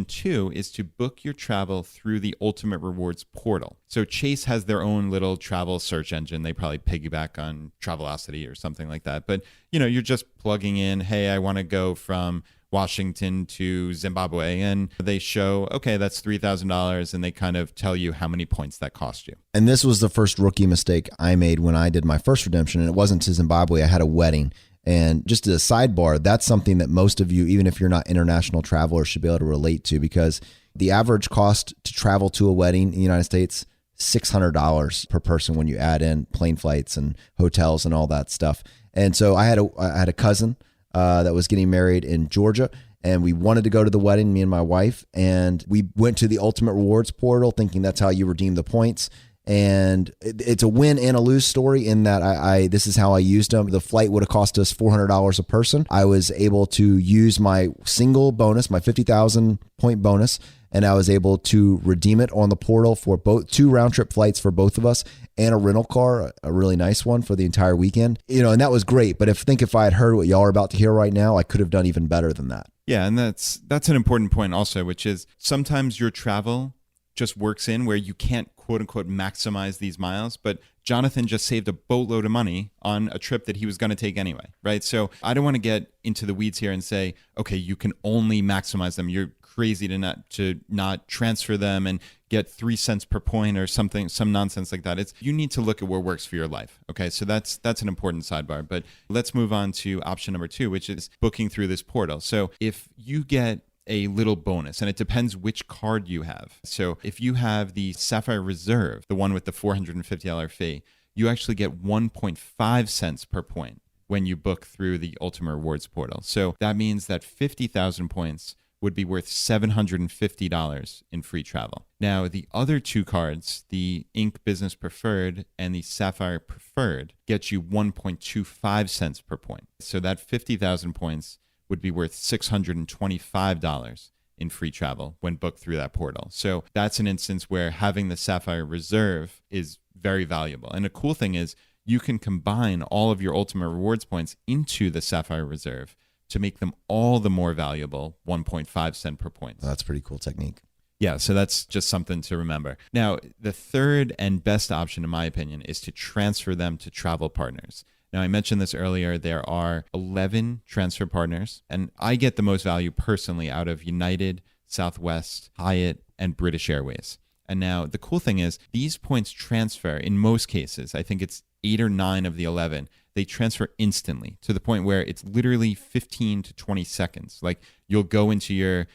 2 is to book your travel through the Ultimate Rewards portal. So Chase has their own little travel search engine. They probably piggyback on Travelocity or something like that. But, you're just plugging in, hey, I want to go from Washington to Zimbabwe, and they show, okay, that's $3,000, and they kind of tell you how many points that cost you. And this was the first rookie mistake I made when I did my first redemption, and it wasn't to Zimbabwe. I had a wedding. And just as a sidebar, that's something that most of you, even if you're not international travelers, should be able to relate to, because the average cost to travel to a wedding in the United States, $600 per person when you add in plane flights and hotels and all that stuff. And so I had a cousin that was getting married in Georgia, and we wanted to go to the wedding, me and my wife, and we went to the Ultimate Rewards portal thinking that's how you redeem the points. And it's a win and a lose story in that this is how I used them. The flight would have cost us $400 a person. I was able to use my single bonus, my 50,000 point bonus, and I was able to redeem it on the portal for both 2 round trip flights for both of us and a rental car, a really nice one for the entire weekend. And that was great. But if I had heard what y'all are about to hear right now, I could have done even better than that. Yeah, and that's an important point also, which is sometimes your travel just works in where you can't quote unquote maximize these miles, but Jonathan just saved a boatload of money on a trip that he was going to take anyway, right? So I don't want to get into the weeds here and say, okay, you can only maximize them. You're crazy to not transfer them and get 3 cents per point or something, some nonsense like that. You need to look at what works for your life. Okay, so that's an important sidebar. But let's move on to option number 2, which is booking through this portal. So if you get a little bonus, and it depends which card you have. So if you have the Sapphire Reserve, the one with the $450 fee, you actually get 1.5 cents per point when you book through the Ultimate Rewards portal. So that means that 50,000 points would be worth $750 in free travel. Now, the other 2 cards, the Ink Business Preferred and the Sapphire Preferred, get you 1.25 cents per point. So that 50,000 points would be worth $625 in free travel when booked through that portal. So that's an instance where having the Sapphire Reserve is very valuable. And the cool thing is you can combine all of your Ultimate Rewards points into the Sapphire Reserve to make them all the more valuable, 1.5 cent per point. That's a pretty cool technique. Yeah, so that's just something to remember. Now, the third and best option, in my opinion, is to transfer them to travel partners. Now, I mentioned this earlier. There are 11 transfer partners, and I get the most value personally out of United, Southwest, Hyatt, and British Airways. And now the cool thing is these points transfer in most cases. I think it's 8 or 9 of the 11. They transfer instantly to the point where it's literally 15 to 20 seconds. Like you'll go into your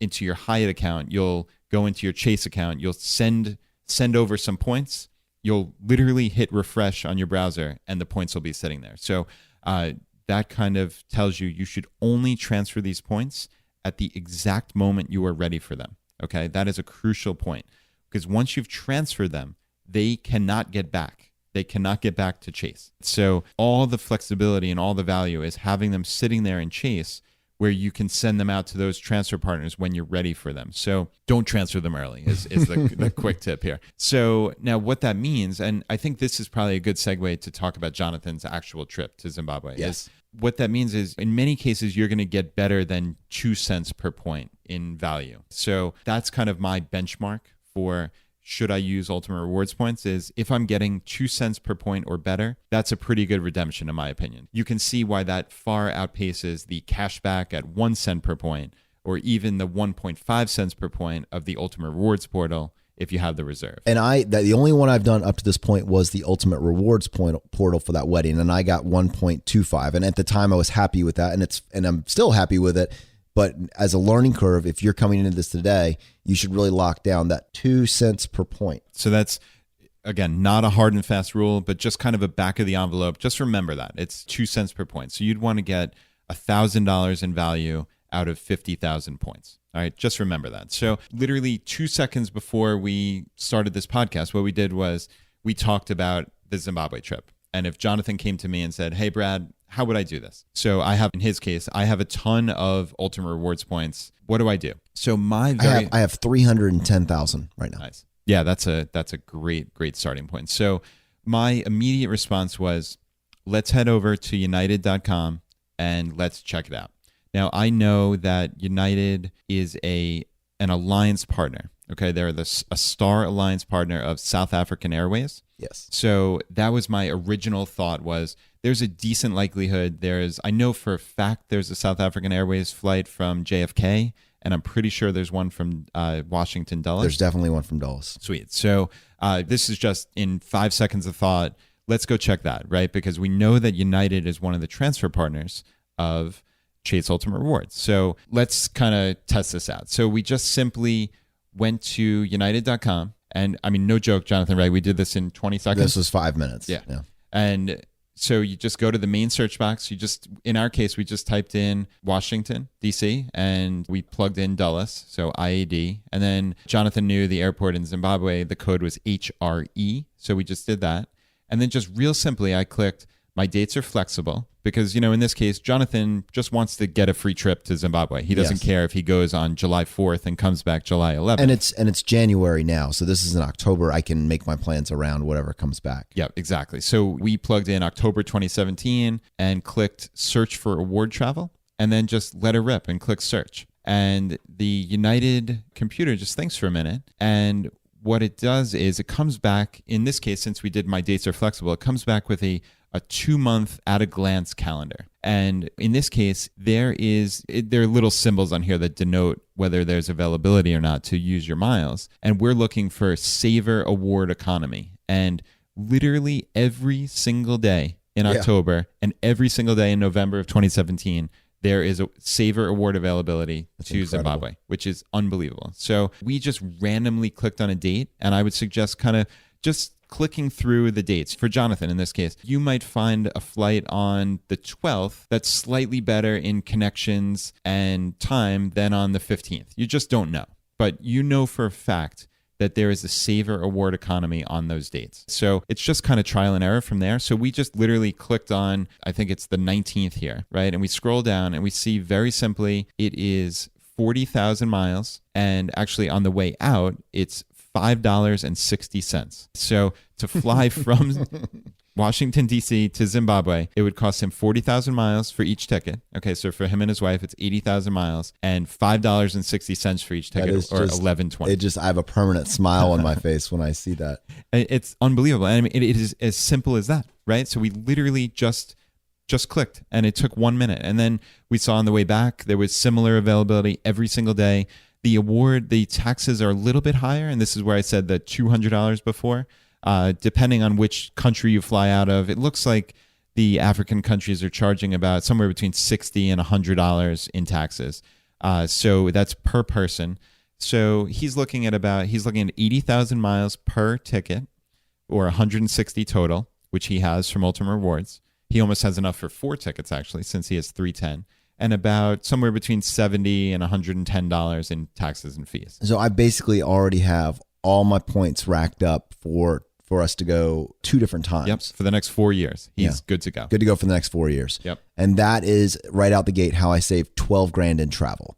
Hyatt account, you'll go into your Chase account, you'll send over some points. You'll literally hit refresh on your browser and the points will be sitting there. So that kind of tells you should only transfer these points at the exact moment you are ready for them. Okay, that is a crucial point because once you've transferred them, they cannot get back. They cannot get back to Chase. So all the flexibility and all the value is having them sitting there in Chase where you can send them out to those transfer partners when you're ready for them. So don't transfer them early is the quick tip here. So now what that means, and I think this is probably a good segue to talk about Jonathan's actual trip to Zimbabwe. Yes. What that means is in many cases, you're going to get better than 2 cents per point in value. So that's kind of my benchmark for should I use Ultimate Rewards points is if I'm getting 2 cents per point or better, that's a pretty good redemption in my opinion. You can see why that far outpaces the cashback at 1 cent per point or even the 1.5 cents per point of the Ultimate Rewards portal if you have the reserve. And the only one I've done up to this point was the Ultimate Rewards portal for that wedding, and I got 1.25. And at the time I was happy with that, and I'm still happy with it. But as a learning curve, if you're coming into this today, you should really lock down that 2 cents per point. So that's, again, not a hard and fast rule, but just kind of a back of the envelope. Just remember that. It's 2 cents per point. So you'd want to get $1,000 in value out of 50,000 points. All right, just remember that. So literally 2 seconds before we started this podcast, what we did was we talked about the Zimbabwe trip. And if Jonathan came to me and said, hey, Brad, how would I do this? So in his case, I have a ton of Ultimate Rewards points. What do I do? So I have 310,000 right now. Nice. Yeah, that's a great starting point. So my immediate response was, let's head over to united.com and let's check it out. Now, I know that United is an alliance partner. Okay, they're a star alliance partner of South African Airways. Yes. So that was my original thought was there's a decent likelihood I know for a fact there's a South African Airways flight from JFK, and I'm pretty sure there's one from Washington, Dulles. There's definitely one from Dulles. Sweet. So this is just in 5 seconds of thought. Let's go check that, right? Because we know that United is one of the transfer partners of Chase Ultimate Rewards. So let's kind of test this out. So we just simply went to united.com. And I mean, no joke, Jonathan, right? We did this in 20 seconds. This was 5 minutes. Yeah. And so you just go to the main search box. In our case, we just typed in Washington, D.C., and we plugged in Dulles, so IAD. And then Jonathan knew the airport in Zimbabwe, the code was HRE. So we just did that. And then just real simply, I clicked, my dates are flexible. Because, in this case, Jonathan just wants to get a free trip to Zimbabwe. He doesn't care if he goes on July 4th and comes back July 11th. And it's January now, so this is in October. I can make my plans around whatever comes back. Yeah, exactly. So we plugged in October 2017 and clicked search for award travel, and then just let it rip and click search. And the United computer just thinks for a minute, and what it does is it comes back, in this case, since we did my dates are flexible, it comes back with a a 2-month at a glance calendar. And in this case, there are little symbols on here that denote whether there's availability or not to use your miles. And we're looking for Savor Award Economy. And literally every single day in October and every single day in November of 2017, there is a Savor Award availability to incredible. Zimbabwe, which is unbelievable. So we just randomly clicked on a date, and I would suggest kind of just clicking through the dates. For Jonathan, in this case, you might find a flight on the 12th that's slightly better in connections and time than on the 15th. You just don't know. But you know for a fact that there is a Savor Award Economy on those dates. So it's just kind of trial and error from there. So we just literally clicked on, I think it's the 19th here, right? And we scroll down and we see very simply it is 40,000 miles. And actually on the way out, it's $5.60. So to fly from Washington, D.C. to Zimbabwe, it would cost him 40,000 miles for each ticket. Okay, so for him and his wife, it's 80,000 miles and $5.60 for each ticket, or $11.20. I have a permanent smile on my face when I see that. It's unbelievable. I mean, it is as simple as that, right? So we literally just clicked, and it took 1 minute. And then we saw on the way back, there was similar availability every single day. The taxes are a little bit higher, and this is where I said the $200 before. Depending on which country you fly out of, it looks like the African countries are charging about somewhere between $60 and $100 in taxes. So that's per person. So he's looking at 80,000 miles per ticket, or 160 total, which he has from Ultimate Rewards. He almost has enough for 4 tickets, actually, since he has 310. And about somewhere between $70 and $110 in taxes and fees. So I basically already have all my points racked up for us to go 2 different times. Yep, for the next 4 years. He's good to go. Good to go for the next 4 years. Yep. And that is right out the gate how I saved $12,000 in travel.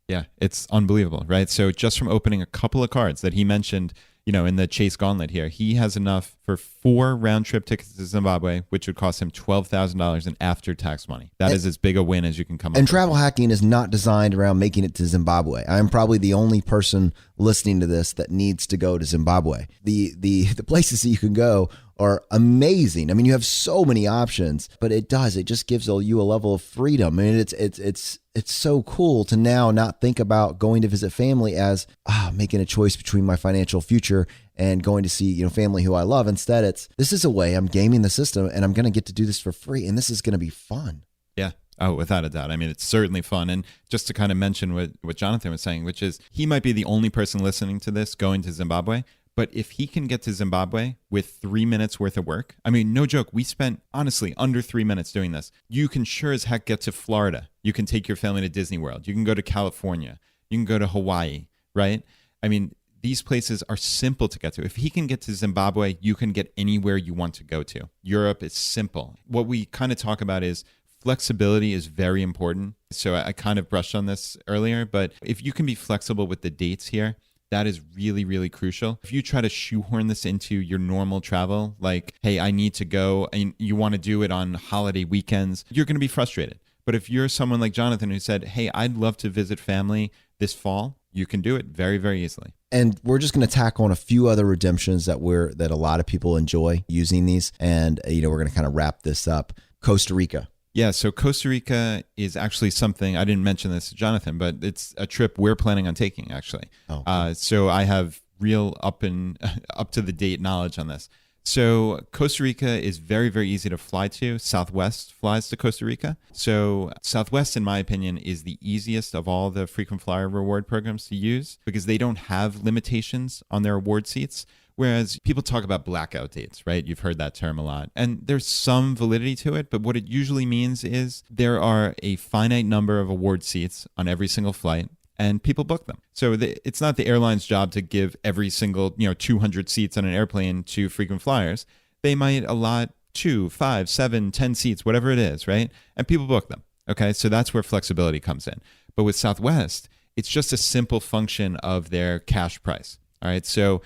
Yeah, it's unbelievable, right? So just from opening a couple of cards that he mentioned, in the Chase Gauntlet here, he has enough for 4 round-trip tickets to Zimbabwe, which would cost him $12,000 in after-tax money. That is as big a win as you can come up with. And travel hacking is not designed around making it to Zimbabwe. I'm probably the only person listening to this that needs to go to Zimbabwe. The places that you can go are amazing. I mean, you have so many options, but it just gives you a level of freedom. I mean, it's so cool to now not think about going to visit family as making a choice between my financial future and going to see family who I love. Instead, this is a way I'm gaming the system, and I'm going to get to do this for free, and this is going to be fun. Yeah. Oh, without a doubt. I mean, it's certainly fun. And just to kind of mention what Jonathan was saying, which is he might be the only person listening to this going to Zimbabwe. But if he can get to Zimbabwe with 3 minutes worth of work, I mean, no joke, we spent, honestly, under 3 minutes doing this. You can sure as heck get to Florida. You can take your family to Disney World. You can go to California. You can go to Hawaii, right? I mean, these places are simple to get to. If he can get to Zimbabwe, you can get anywhere you want to go to. Europe is simple. What we kind of talk about is flexibility is very important. So I kind of brushed on this earlier, but if you can be flexible with the dates here, that is really, really crucial. If you try to shoehorn this into your normal travel, like, hey, I need to go, and you want to do it on holiday weekends, you're going to be frustrated. But if you're someone like Jonathan who said, hey, I'd love to visit family this fall, you can do it very, very easily. And we're just going to tack on a few other redemptions that a lot of people enjoy using these. And, we're going to kind of wrap this up. Costa Rica. Yeah, so Costa Rica is actually something, I didn't mention this to Jonathan, but it's a trip we're planning on taking, actually. Oh. So I have real up to the date knowledge on this. So Costa Rica is very, very easy to fly to. Southwest flies to Costa Rica. So Southwest, in my opinion, is the easiest of all the frequent flyer reward programs to use because they don't have limitations on their award seats. Whereas people talk about blackout dates, right? You've heard that term a lot. And there's some validity to it, but what it usually means is there are a finite number of award seats on every single flight, and people book them. So it's not the airline's job to give every single 200 seats on an airplane to frequent flyers. They might allot 2, 5, 7, 10 seats, whatever it is, right? And people book them. Okay, so that's where flexibility comes in. But with Southwest, it's just a simple function of their cash price. All right, so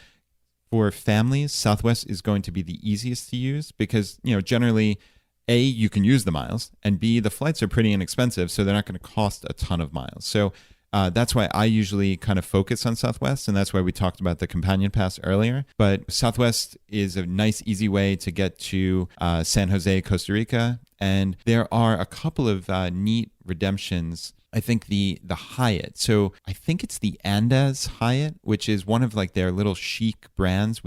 for families, Southwest is going to be the easiest to use because, generally, A, you can use the miles, and B, the flights are pretty inexpensive, so they're not going to cost a ton of miles. So That's why I usually kind of focus on Southwest, and that's why we talked about the companion pass earlier. But Southwest is a nice, easy way to get to San Jose, Costa Rica, and there are a couple of neat redemptions. I think the Hyatt. So I think it's the Andes Hyatt, which is one of like their little chic brands.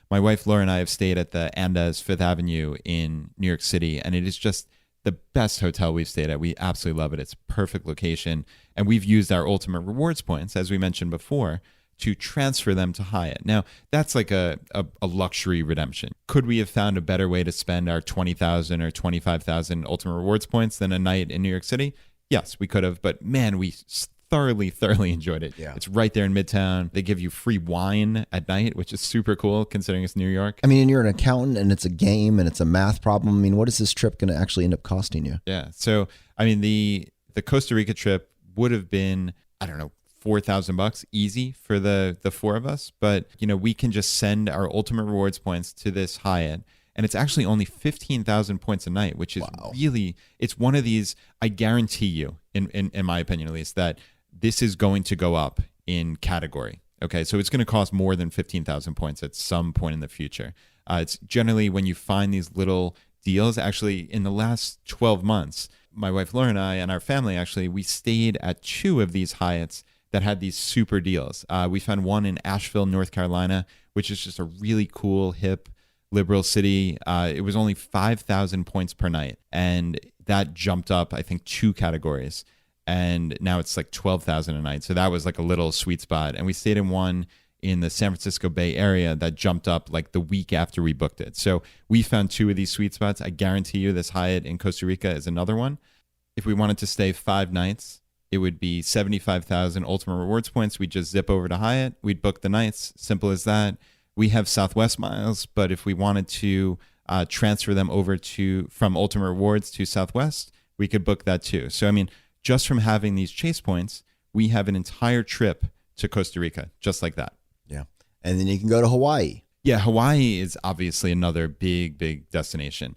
My wife Laura and I have stayed at the Andes Fifth Avenue in New York City, and it is just the best hotel we've stayed at. We absolutely love it. It's a perfect location, and we've used our Ultimate Rewards points, as we mentioned before, to transfer them to Hyatt. Now, that's like a luxury redemption. Could we have found a better way to spend our 20,000 or 25,000 Ultimate Rewards points than a night in New York City? Yes, we could have, but man, we thoroughly enjoyed it. Yeah. It's right there in Midtown. They give you free wine at night, which is super cool considering it's New York. I mean, and you're an accountant and it's a game and it's a math problem. I mean, what is this trip going to actually end up costing you? Yeah. So, I mean, the Costa Rica trip would have been, I don't know, $4,000 easy for the four of us. But, we can just send our Ultimate Rewards points to this Hyatt. And it's actually only 15,000 points a night, which is really, it's one of these, I guarantee you, in my opinion at least, that this is going to go up in category. Okay, so it's going to cost more than 15,000 points at some point in the future. It's generally when you find these little deals, actually in the last 12 months, my wife Laura and I and our family, actually, we stayed at 2 of these Hyatts that had these super deals. We found one in Asheville, North Carolina, which is just a really cool, hip, liberal city. It was only 5,000 points per night, and that jumped up, I think, 2 categories, and now it's like 12,000 a night. So that was like a little sweet spot. And we stayed in one in the San Francisco Bay Area that jumped up like the week after we booked it. So we found 2 of these sweet spots. I guarantee you this Hyatt in Costa Rica is another one. If we wanted to stay 5 nights, it would be 75,000 Ultimate Rewards points. We'd just zip over to Hyatt. We'd book the nights. Simple as that. We have Southwest miles, but if we wanted to transfer them over from Ultimate Rewards to Southwest, we could book that too. So, I mean, just from having these Chase points, we have an entire trip to Costa Rica, just like that. Yeah. And then you can go to Hawaii. Yeah, Hawaii is obviously another big destination.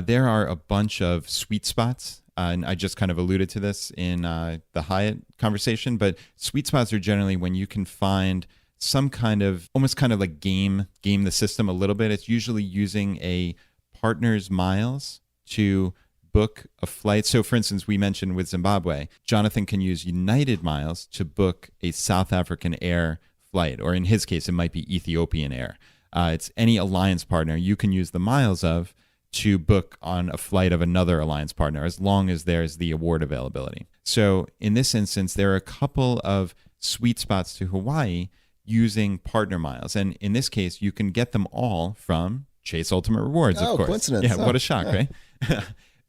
There are a bunch of sweet spots, and I just kind of alluded to this in the Hyatt conversation, but sweet spots are generally when you can find some kind of, almost kind of like game the system a little bit. It's usually using a partner's miles to book a flight. So for instance, we mentioned with Zimbabwe, Jonathan can use United miles to book a South African Air flight, or in his case, it might be Ethiopian Air. It's any alliance partner you can use the miles of to book on a flight of another alliance partner, as long as there's the award availability. So in this instance, there are a couple of sweet spots to Hawaii using partner miles. And in this case, you can get them all from Chase Ultimate Rewards, of course. Coincidence. Yeah, what a shock, right?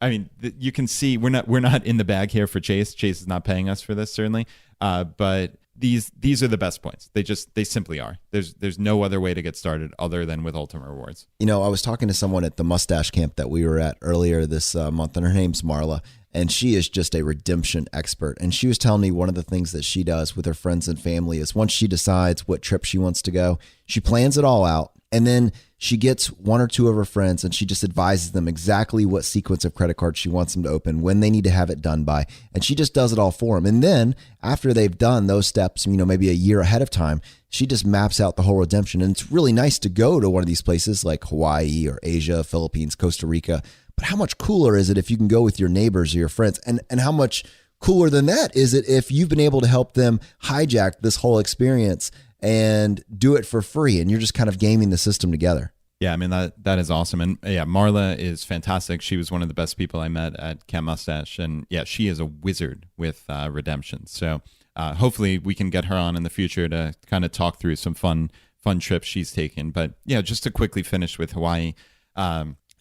I mean, you can see we're not in the bag here for Chase. Chase is not paying us for this, certainly. But these are the best points. They simply are. There's no other way to get started other than with Ultimate Rewards. I was talking to someone at the mustache camp that we were at earlier this month, and her name's Marla, and she is just a redemption expert. And she was telling me one of the things that she does with her friends and family is once she decides what trip she wants to go, she plans it all out. And then she gets 1 or 2 of her friends and she just advises them exactly what sequence of credit cards she wants them to open, when they need to have it done by. And she just does it all for them. And then after they've done those steps, maybe a year ahead of time, she just maps out the whole redemption. And it's really nice to go to one of these places like Hawaii or Asia, Philippines, Costa Rica. But how much cooler is it if you can go with your neighbors or your friends? And how much cooler than that is it if you've been able to help them hijack this whole experience and do it for free, and you're just kind of gaming the system together. Yeah, I mean, that is awesome. And yeah, Marla is fantastic. She was one of the best people I met at Camp Mustache. And yeah, she is a wizard with redemption. So hopefully we can get her on in the future to kind of talk through some fun trips she's taken. But yeah, just to quickly finish with Hawaii,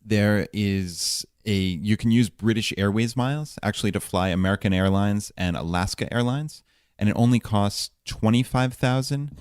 there is you can use British Airways miles actually to fly American Airlines and Alaska Airlines. And it only costs 25,000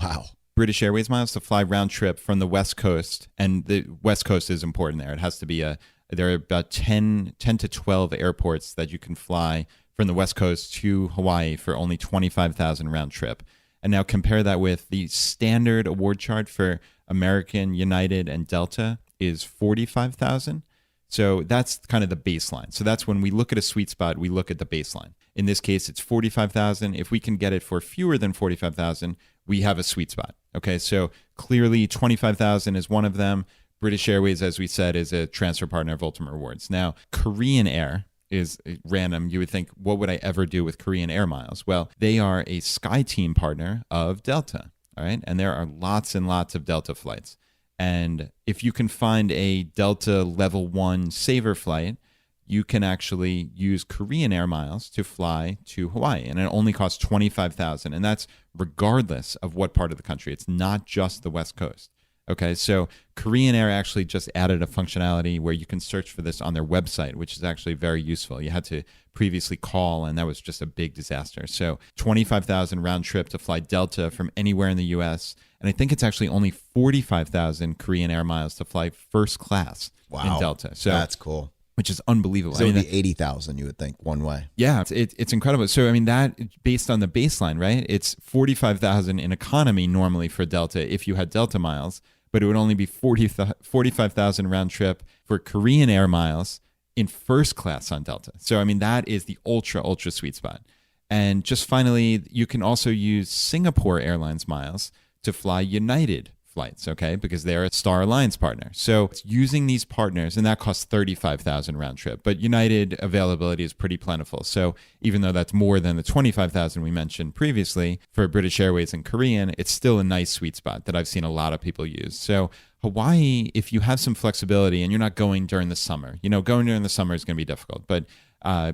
British Airways miles to fly round trip from the West Coast. And the West Coast is important there. It has to be there are about 10 to 12 airports that you can fly from the West Coast to Hawaii for only 25,000 round trip. And now compare that with the standard award chart for American, United, and Delta is 45,000. So that's kind of the baseline. So that's when we look at a sweet spot, we look at the baseline. In this case, it's 45,000. If we can get it for fewer than 45,000, we have a sweet spot. Okay, so clearly 25,000 is one of them. British Airways, as we said, is a transfer partner of Ultimate Rewards. Now, Korean Air is random. You would think, what would I ever do with Korean Air miles? Well, they are a SkyTeam partner of Delta, all right? And there are lots and lots of Delta flights. And if you can find a Delta Level 1 Saver flight, you can actually use Korean Air miles to fly to Hawaii. And it only costs $25,000. And that's regardless of what part of the country. It's not just the West Coast. Okay, so Korean Air actually just added a functionality where you can search for this on their website, which is actually very useful. You had to previously call, and that was just a big disaster. So 25,000 round trip to fly Delta from anywhere in the U.S., and I think it's actually only 45,000 Korean Air miles to fly first class in Delta. So that's cool. Which is unbelievable. So it would be 80,000, you would think, one way. Yeah, it's incredible. So, I mean, that based on the baseline, right? It's 45,000 in economy normally for Delta if you had Delta miles, but it would only be 45,000 round trip for Korean Air miles in first class on Delta. So, I mean, that is the ultra sweet spot. And just finally, you can also use Singapore Airlines miles to fly United flights, okay, because they're a Star Alliance partner. So it's using these partners, and that costs 35,000 round trip. But United availability is pretty plentiful. So even though that's more than the 25,000 we mentioned previously for British Airways and Korean, it's still a nice sweet spot that I've seen a lot of people use. So Hawaii, if you have some flexibility and you're not going during the summer, going during the summer is going to be difficult, but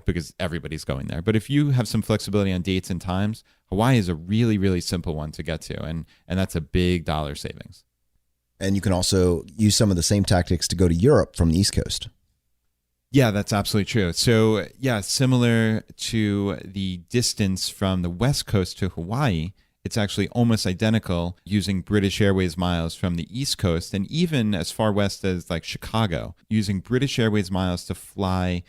because everybody's going there. But if you have some flexibility on dates and times, Hawaii is a really simple one to get to, and that's a big dollar savings. And you can also use some of the same tactics to go to Europe from the East Coast. Yeah, that's absolutely true. So yeah, similar to the distance from the West Coast to Hawaii, it's actually almost identical using British Airways miles from the East Coast, and even as far west as like Chicago, using British Airways miles to fly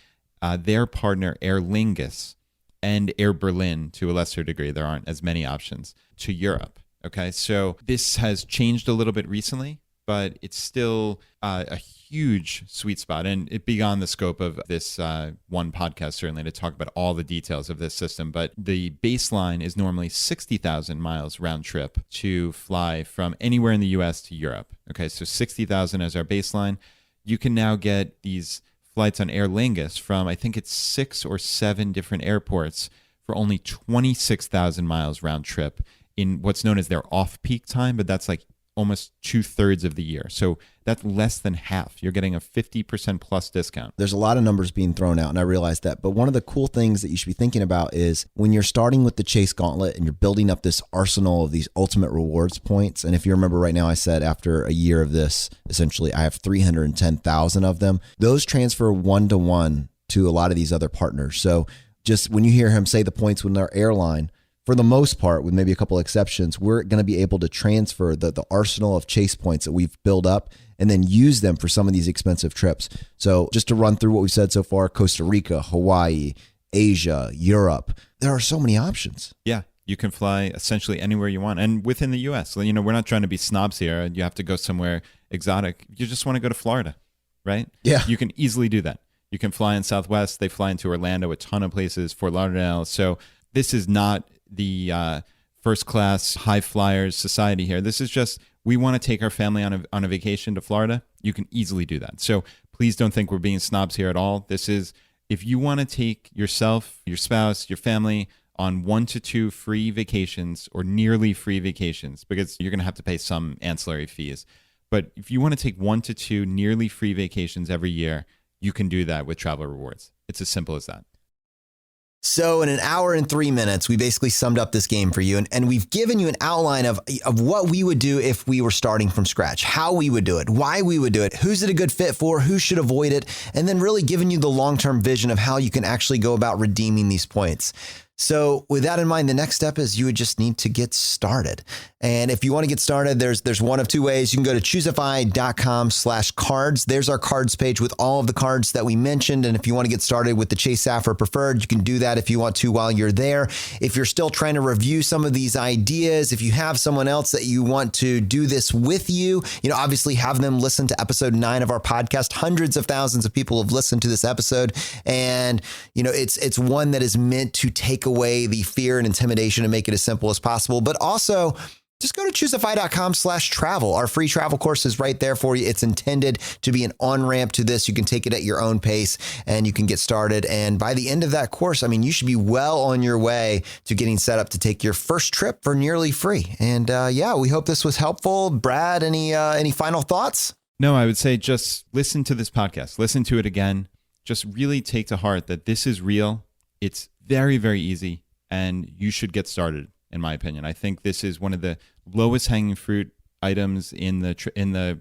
their partner Aer Lingus and Air Berlin to a lesser degree. There aren't as many options to Europe. Okay, so this has changed a little bit recently, but it's still a huge sweet spot, and it beyond the scope of this one podcast certainly to talk about all the details of this system. But the baseline is normally 60,000 miles round trip to fly from anywhere in the U.S. to Europe. Okay, so 60,000 as our baseline. You can now get these flights on Aer Lingus from, I think it's 6 or 7 different airports for only 26,000 miles round trip in what's known as their off-peak time, but that's like almost 2/3 of the year. So that's less than half. You're getting a 50% plus discount. There's a lot of numbers being thrown out, and I realize that. But one of the cool things that you should be thinking about is when you're starting with the Chase Gauntlet and you're building up this arsenal of these ultimate rewards points. And if you remember right now, I said after a year of this, essentially I have 310,000 of them. Those transfer 1-to-1 to a lot of these other partners. So just when you hear him say the points with our airline, for the most part, with maybe a couple of exceptions, we're going to be able to transfer the arsenal of Chase points that we've built up and then use them for some of these expensive trips. So just to run through what we've said so far, Costa Rica, Hawaii, Asia, Europe, there are so many options. Yeah, you can fly essentially anywhere you want. And within the U.S., so, we're not trying to be snobs here. You have to go somewhere exotic. You just want to go to Florida, right? Yeah. You can easily do that. You can fly in Southwest. They fly into Orlando, a ton of places, Fort Lauderdale. So this is not the first class high flyers society here. This is just, we want to take our family on a vacation to Florida. You can easily do that. So please don't think we're being snobs here at all. This is, if you want to take yourself, your spouse, your family on 1 to 2 free vacations or nearly free vacations, because you're going to have to pay some ancillary fees. But if you want to take 1 to 2 nearly free vacations every year, you can do that with Travel Rewards. It's as simple as that. So in 1 hour and 3 minutes, we basically summed up this game for you. And we've given you an outline of what we would do if we were starting from scratch, how we would do it, why we would do it, who's it a good fit for, who should avoid it, and then really giving you the long-term vision of how you can actually go about redeeming these points. So with that in mind, the next step is you would just need to get started. And if you want to get started, there's one of two ways. You can go to ChooseFI.com/cards. There's our cards page with all of the cards that we mentioned. And if you want to get started with the Chase Sapphire Preferred, you can do that if you want to while you're there. If you're still trying to review some of these ideas, if you have someone else that you want to do this with you, obviously have them listen to episode 9 of our podcast. Hundreds of thousands of people have listened to this episode. And, it's one that is meant to take away the fear and intimidation and make it as simple as possible. But also, just go to ChooseFI.com/travel. Our free travel course is right there for you. It's intended to be an on-ramp to this. You can take it at your own pace and you can get started. And by the end of that course, you should be well on your way to getting set up to take your first trip for nearly free. And we hope this was helpful. Brad, any final thoughts? No, I would say just listen to this podcast. Listen to it again. Just really take to heart that this is real. It's very, very easy, and you should get started. In my opinion, I think this is one of the lowest hanging fruit items in the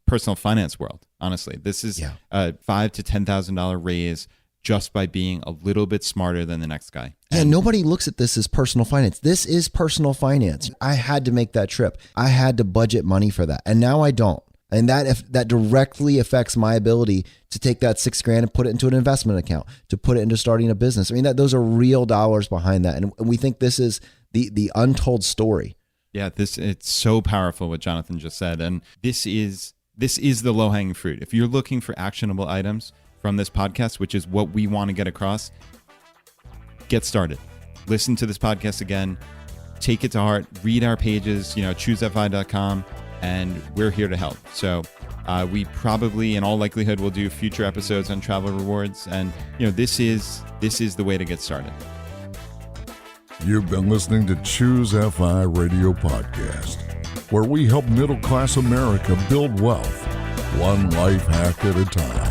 personal finance world. Honestly, this is a $5,000 to $10,000 raise just by being a little bit smarter than the next guy. And nobody looks at this as personal finance. This is personal finance. I had to make that trip. I had to budget money for that, and now I don't. And that directly affects my ability to take that $6,000 and put it into an investment account, to put it into starting a business. Those are real dollars behind that, and we think this is the untold story. Yeah, it's so powerful what Jonathan just said, and this is the low-hanging fruit. If you're looking for actionable items from this podcast, which is what we want to get across, get started. Listen to this podcast again, take it to heart, read our pages, ChooseFI.com, and we're here to help. So we probably, in all likelihood, will do future episodes on travel rewards, and this is the way to get started. You've been listening to ChooseFI Radio Podcast, where we help middle-class America build wealth, one life hack at a time.